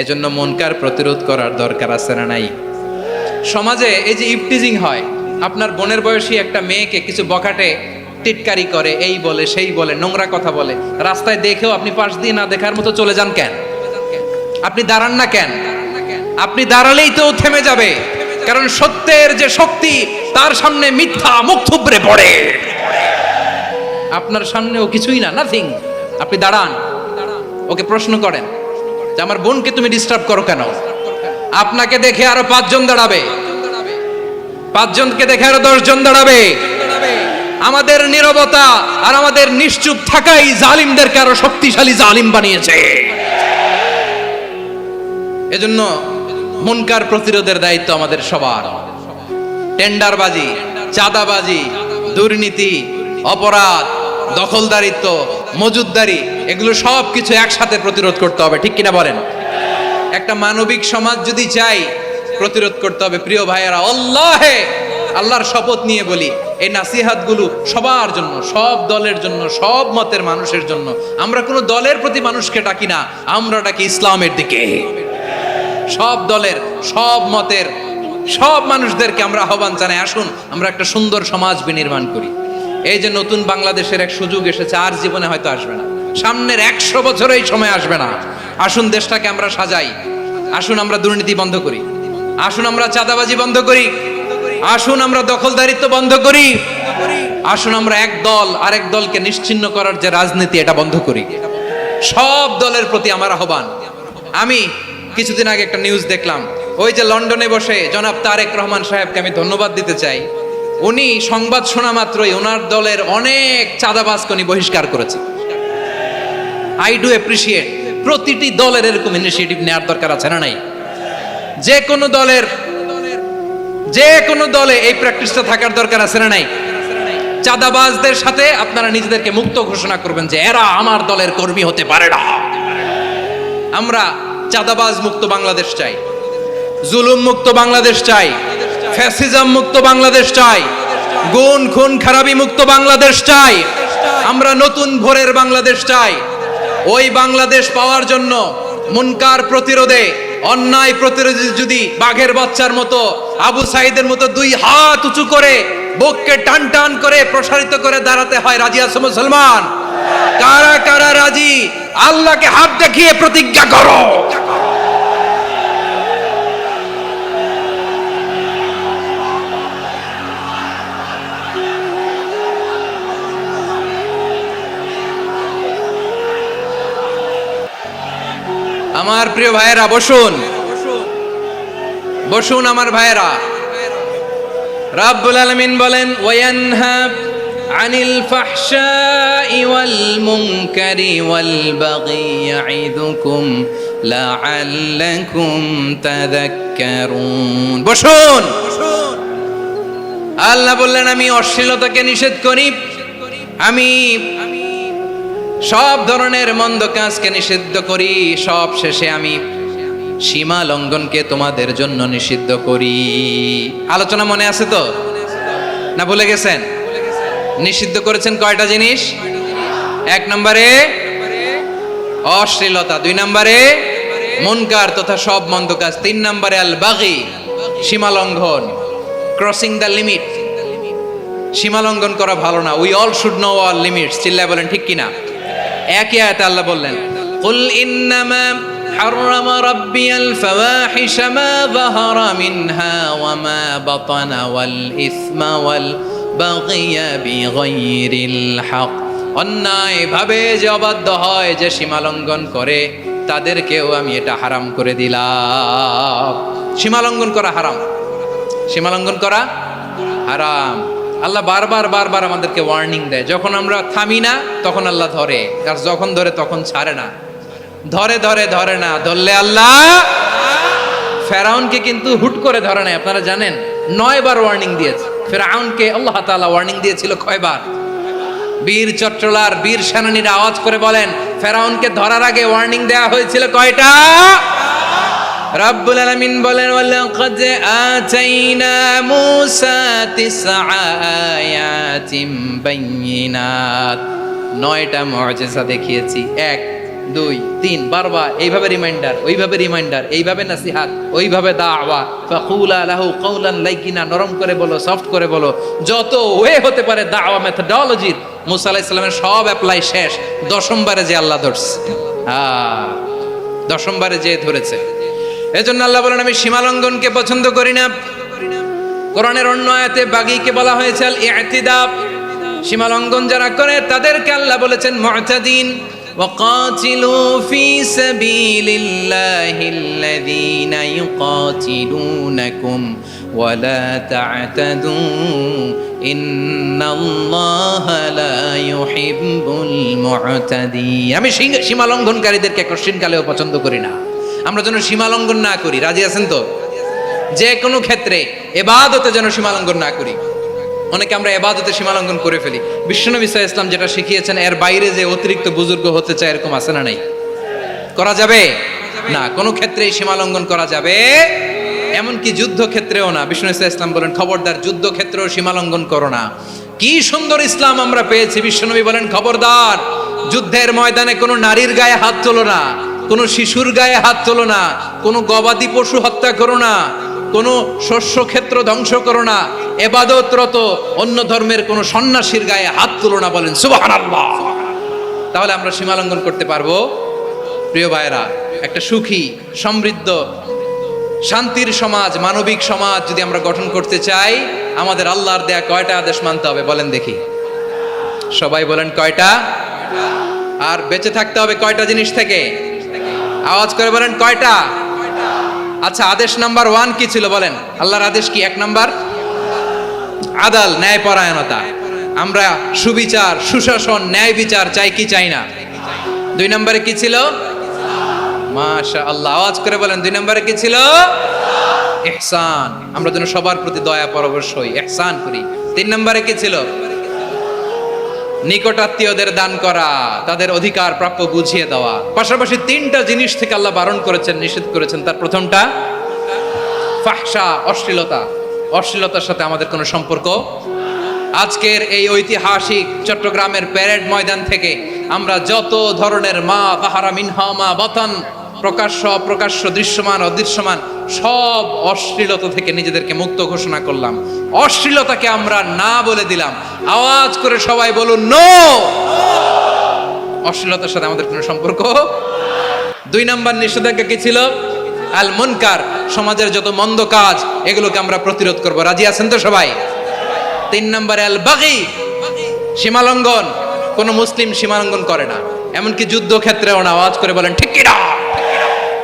এজন্য মুনকার প্রতিরোধ করার দরকার আছে না নাই? সমাজে এই যে ইফটিজিং হয়, আপনার বোনের বয়সী একটা মেয়েকে কিছু বখাটে টিটকারি করে, এই বলে সেই বলে, নোংরা কথা বলে, রাস্তায় দেখেও আপনি পাশ দিয়ে না দেখার মতো চলে যান কেন? আপনি দাঁড়ান না কেন? আপনি দাঁড়ালেই তো থেমে যাবে, কারণ সত্যের যে শক্তি তার সামনে মিথ্যা মুখ থুবড়ে পড়ে। আপনার সামনে ও কিছুই না, নাথিং। আপনি দাঁড়ান, ওকে প্রশ্ন করেন যে আমার বোনকে তুমি ডিস্টার্ব করো কেন? আপনাকে দেখে আরো 5 জন দাঁড়াবে, 5 জনকে দেখে আরো 10 জন দাঁড়াবে। আমাদের নীরবতা আর আমাদের নিশ্চুপ থাকাই জালিমদেরকে আরো শক্তিশালী জালিম বানিয়েছে। এজন্য মুনকার প্রতিরোধের দায়িত্ব আমাদের সবার। টেন্ডারবাজি, চাঁদাবাজি, দুর্নীতি, অপরাধ, দখলদারিত্ব, মজুদদারি, এগুলো সব কিছু একসাথে প্রতিরোধ করতে হবে, ঠিক কিনা বলেন? একটা মানবিক সমাজ যদি চাই, প্রতিরোধ করতে হবে। প্রিয় ভাইয়েরা, আল্লাহর শপথ নিয়ে বলি, এই নাসিহাতগুলো সবার জন্য, সব দলের জন্য, সব মতের মানুষের জন্য। আমরা কোনো দলের প্রতি মানুষকে ডাকি না, আমরা ডাকি ইসলামের দিকে। সব দলের, সব মতের, সব মানুষদেরকে আমরা আহ্বান জানাই, আসুন আমরা একটা সুন্দর সমাজ বিনির্মাণ করি। এই যে নতুন বাংলাদেশের এক সুযোগ এসেছে, আর জীবনে হয়তো আসবে না, সামনের 100 বছর এই সময় আসবে না। আসুন দেশটাকে আমরা সাজাই, আসুন আমরা দুর্নীতি বন্ধ করি, আসুন আমরা চাঁদাবাজি বন্ধ করি, আসুন আমরা দখলদারিত্ব বন্ধ করি, আসুন আমরা এক দল আরেক দলকে নিশ্চিহ্ন করার যে রাজনীতি, এটা বন্ধ করি। সব দলের প্রতি আমার আহ্বান। আমি কিছুদিন আগে একটা নিউজ দেখলাম, ওই যে লন্ডনে বসে জনাব তারেক রহমান সাহেবকে আমি ধন্যবাদ দিতে চাই। উনি সংবাদ শোনা মাত্রই ওনার দলের অনেক চাঁদাবাজকে উনি বহিষ্কার করেছে। I do appreciate. প্রতিটি দলের এরকম ইনিশিয়েটিভ নেওয়ার দরকার আছে না নাই? যে কোনো দলে এই প্র্যাকটিসটা থাকার দরকার আছে না নাই? চাঁদাবাজদের সাথে আপনারা নিজেদেরকে মুক্ত ঘোষণা করবেন যে এরা আমার দলের কর্মী হতে পারে না। আমরা চাঁদাবাজ মুক্ত বাংলাদেশ চাই, জুলুম মুক্ত বাংলাদেশ চাই, ফ্যাসিজম মুক্ত বাংলাদেশ চাই, গুণ খুন খারাপি মুক্ত বাংলাদেশ চাই। আমরা নতুন ভোরের বাংলাদেশ চাই। ওই বাংলাদেশ পাওয়ার জন্য মুনকার প্রতিরোধে, অন্যায় প্রতিরোধে যদি বাঘের বাচ্চার মতো, আবু সাইদের মতো 2 হাত উঁচু করে, বুককে টান টান করে প্রসারিত করে দাঁড়াতে হয়, রাজি আছো মুসলমান? কারা কারা রাজি? আল্লাহকে হাত দেখিয়ে প্রতিজ্ঞা করো। আমার প্রিয় ভাইয়েরা, বসুন বসুন আমার ভাইয়েরা। রাব্বুল আলামিন বলেন, ওয়ায়ানহা আনিল ফাহশাই ওয়াল মুনকারি ওয়াল বাগি ইয়াইদুকুম লাআল্লাকুম তাযাক্কারুন। বসুন। আল্লাহ বললেন, আমি অশ্লীলতাকে নিষেধ করি, আমি সব ধরনের মন্দ কাজকে নিষিদ্ধ করি, সব শেষে আমি সীমা লঙ্ঘনকে তোমাদের জন্য নিষিদ্ধ করি। আলোচনা মনে আছে তো? না ভুলে গেছেন? নিষিদ্ধ করেছেন কয়টা জিনিস? 1 নম্বরে অশ্লীলতা, 2 নম্বরে মুনকার তথা সব মন্দ কাজ, 3 নম্বরে আল বাগি, সীমা লঙ্ঘন, ক্রসিং দ্য লিমিট। সীমা লঙ্ঘন করা ভালো না। We all should know our limits. চিল্লায় বলেন ঠিক কিনা? একই আয়াতে আল্লাহ বললেন, কুল ইন্নামা হাররামা রাব্বিয়াল ফাওয়াহিশা মা যাহারা মিনহা ওয়া মা বাতানা ওয়াল ইসমা ওয়াল বাগিয়া বিগাইরিল হক। অন্যায় ভাবে যে অবাধ্য হয়, যে সীমা লঙ্ঘন করে, তাদেরকেও আমি এটা হারাম করে দিলাম। সীমা লঙ্ঘন করা হারাম, সীমা লঙ্ঘন করা হারাম। আল্লাহ বারবার আমাদেরকে ওয়ার্নিং দেয়। যখন আমরা থামি না তখন আল্লাহ ধরে, আর যখন ধরে তখন ছাড়ে না। ধরে না, ধরলে আল্লাহ। ফেরাউনকে কিন্তু হুট করে ধরে নাই, আপনারা জানেন 9 বার ওয়ার্নিং দিয়েছে। ফেরাউনকে আল্লাহ তাআলা ওয়ার্নিং দিয়েছিল কয়বার? বীর চট্টলার বীর সেনানীরা আওয়াজ করে বলেন, ফেরাউনকে ধরার আগে ওয়ার্নিং দেওয়া হয়েছিল কয়টা? রাব্বুল আলামিন বলেন, ওয়ালাকাদ আতাইনা মূসা 9 আয়াতিন বাইয়িনাত। 9টা মুআজিজা দেখিয়েছি। 1 2 3 বারবার এইভাবে রিমাইন্ডার, ওইভাবে রিমাইন্ডার, এইভাবে নসিহত, ওইভাবে দাওয়া। ফাকুলা লাহু কাওলান লাইকিনা, নরম করে বলো, সফট করে বলো, যত ওয়ে হতে পারে দাওয়া মেথডোলজির। মূসা আলাইহিস সালামের সব অ্যাপ্লাই শেষ। 10ম বারে যে আল্লাহ ধরছে, 10ম বারে যে ধরেছে। এজন্য আল্লাহ বলেন, আমি সীমা লঙ্ঘনকে পছন্দ করি না। কোরআনের অন্য আয়াতে বাগীকে বলা হয়েছে আল ইতিদা, সীমা লঙ্ঘন যারা করে তাদেরকে আল্লাহ বলেছেন মুতাদিন। وقاتلوا في سبيل الله الذين يقاتلونكم ولا تعتدوا إن الله لا يحب المعتدين। আমি সীমা লঙ্ঘনকারীদেরকে কোশ্চিন কালেও পছন্দ করি না। আমরা যেন সীমা লঙ্ঘন না করি, রাজি আছেন তো? যে কোনো ক্ষেত্রে ইবাদতে যেন সীমা লঙ্ঘন না করি। অনেকে আমরা ইবাদতে সীমা লঙ্ঘন করে ফেলি। বিশ্বনবী সাল্লাল্লাহু আলাইহি ওয়াসাল্লাম যেটা শিখিয়েছেন এর বাইরে যে অতিরিক্ত বুজুর্গ হতে চায় এরকম আছে না নাই? করা যাবে না, কোনো ক্ষেত্রেই সীমা লঙ্ঘন করা যাবে, এমনকি যুদ্ধ ক্ষেত্রেও না। বিশ্বনবী সাল্লাল্লাহু আলাইহি ওয়াসাল্লাম বলেন খবরদার যুদ্ধ ক্ষেত্রেও সীমা লঙ্ঘন করো না। কি সুন্দর ইসলাম আমরা পেয়েছি। বিশ্বনবী বলেন খবরদার যুদ্ধের ময়দানে কোনো নারীর গায়ে হাত তোলো না, কোনো শিশুর গায়ে হাত তোলো না, কোনো গবাদি পশু হত্যা করো না, কোনো শস্য ক্ষেত্র ধ্বংস করো না, ইবাদতরত অন্য ধর্মের কোনো সন্ন্যাসীর গায়ে হাত তোলো না। বলেন সুবহানাল্লাহ। তাহলে আমরা সীমা লঙ্ঘন করতে পারবো? প্রিয় ভাইরা, একটা সুখী সমৃদ্ধ শান্তির সমাজ, মানবিক সমাজ যদি আমরা গঠন করতে চাই, আমাদের আল্লাহর দেয়া কয়টা আদেশ মানতে হবে বলেন দেখি? সবাই বলেন কয়টা? আর বেঁচে থাকতে হবে কয়টা জিনিস থেকে? আওয়াজ করে বলেন কয়টা? আচ্ছা, আদেশ নাম্বার 1 কি ছিল বলেন? আল্লাহর আদেশ কি? 1 নাম্বার আদাল, ন্যায়পরায়ণতা। আমরা সুবিচার, সুশাসন, ন্যায় বিচার চাই কি চাই না? 2 নম্বরে কি ছিল? মাশাআল্লাহ, আওয়াজ করে বলেন 2 নম্বরে কি ছিল? ইহসান। আমরা যেন সবার প্রতি দয়া পরবশ হই, ইহসান করি। 3 নম্বরে কি ছিল? নিকটাত্মীয়দের দান করা, তাদের অধিকার প্রাপ্য বুঝিয়ে দেওয়া। পাশাপাশি 3টা জিনিস থেকে আল্লাহ বারণ করেছেন, নিষেধ করেছেন। তার প্রথমটা ফাহশা, অশ্লীলতা। অশ্লীলতার সাথে আমাদের কোনো সম্পর্ক। আজকের এই ঐতিহাসিক চট্টগ্রামের প্যারেড ময়দান থেকে আমরা যত ধরনের মা তাহারা মিনহা মা বাতান, প্রকাশ্য অপ্রকাশ্য, দৃশ্যমান অদৃশ্যমান, সব অশ্লীলতা থেকে নিজেদেরকে মুক্ত ঘোষণা করলাম। অশ্লীলতাকে আমরা না বলে দিলাম। আওয়াজ করে সবাই বলুন নো। অশ্লীলতার সাথে আমাদের কোনো সম্পর্ক। 2 নম্বর নিষেধাজ্ঞা কি ছিল? আল মুনকার, সমাজের যত মন্দ কাজ এগুলোকে আমরা প্রতিরোধ করব। রাজি আছেন তো সবাই? 3 নম্বরে আল বাগি, সীমালঙ্ঘন। কোন মুসলিম সীমালঙ্ঘন করে না, এমনকি যুদ্ধ ক্ষেত্রেও না। আওয়াজ করে বলেন ঠিক কি না?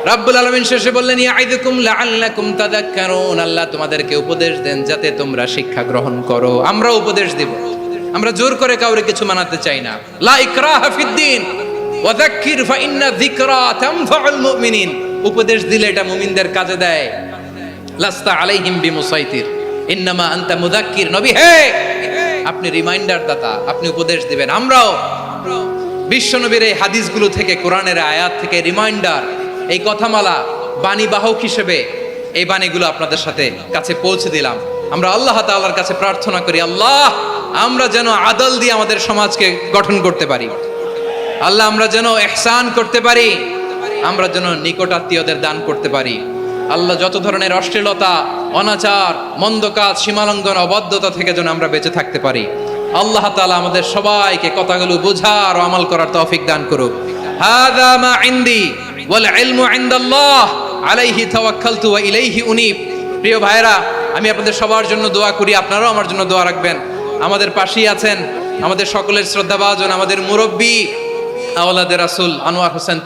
রাব্বুল আলামিন শেষে বললেন ইয়াইদুকুম লাআল্লাকুম তাযাক্কারুন। আল্লাহ তোমাদেরকে উপদেশ দেন যাতে তোমরা শিক্ষা গ্রহণ করো। আমরা উপদেশ দেব, আমরা জোর করে কাউরে কিছু মানাতে চাই না। লা ইকরাহা ফিদ্দিন ওয়া যাক্কির ফা ইন্না যিকরা তানফাউল মুমিনিন। উপদেশ দিলে এটা মুমিনদের কাজে দেয়। লাস্তা আলাইহিম বিমুসাইতির ইন্নামা আনতা মুযাক্কির। নবী হে, আপনি রিমাইন্ডার দাতা, আপনি উপদেশ দিবেন। আমরাও বিশ্বনবীর এই হাদিসগুলো থেকে, কোরআনের আয়াত থেকে রিমাইন্ডার, এই কথামালা, বাণী বাহক হিসেবে এই বাণীগুলো আপনাদের সাথে কাছে পৌঁছে দিলাম। আমরা আল্লাহ তাআলার কাছে প্রার্থনা করি, আল্লাহ আমরা যেন আদল দিয়ে আমাদের সমাজকে গঠন করতে পারি। আল্লাহ আমরা যেন ইহসান করতে পারি, আমরা যেন নিকটাত্মীয়দের দান করতে পারি। আল্লাহ যত ধরনের অশ্লীলতা, অনাচার, মন্দ কাজ, সীমালঙ্ঘন, অবাধ্যতা থেকে যেন আমরা বেঁচে থাকতে পারি। আল্লাহ তাআলা আমাদের সবাইকে কথাগুলো বোঝার ও আমল করার তৌফিক দান করুক। হাযা মা ইনদি ওয়াল ইলমু ইনদাল্লাহ আলাইহি তাওয়াক্কালতু ওয়া ইলাইহি উনীব। প্রিয় ভাইরা, আমি আপনাদের সবার জন্য দোয়া করি, আপনারাও আমার জন্য দোয়া রাখবেন। আমাদের পাশেই আছেন আমাদের সকলের শ্রদ্ধাভাজন আমাদের মুরব্বী আওলাদে রাসূল আনোয়ার হোসেন।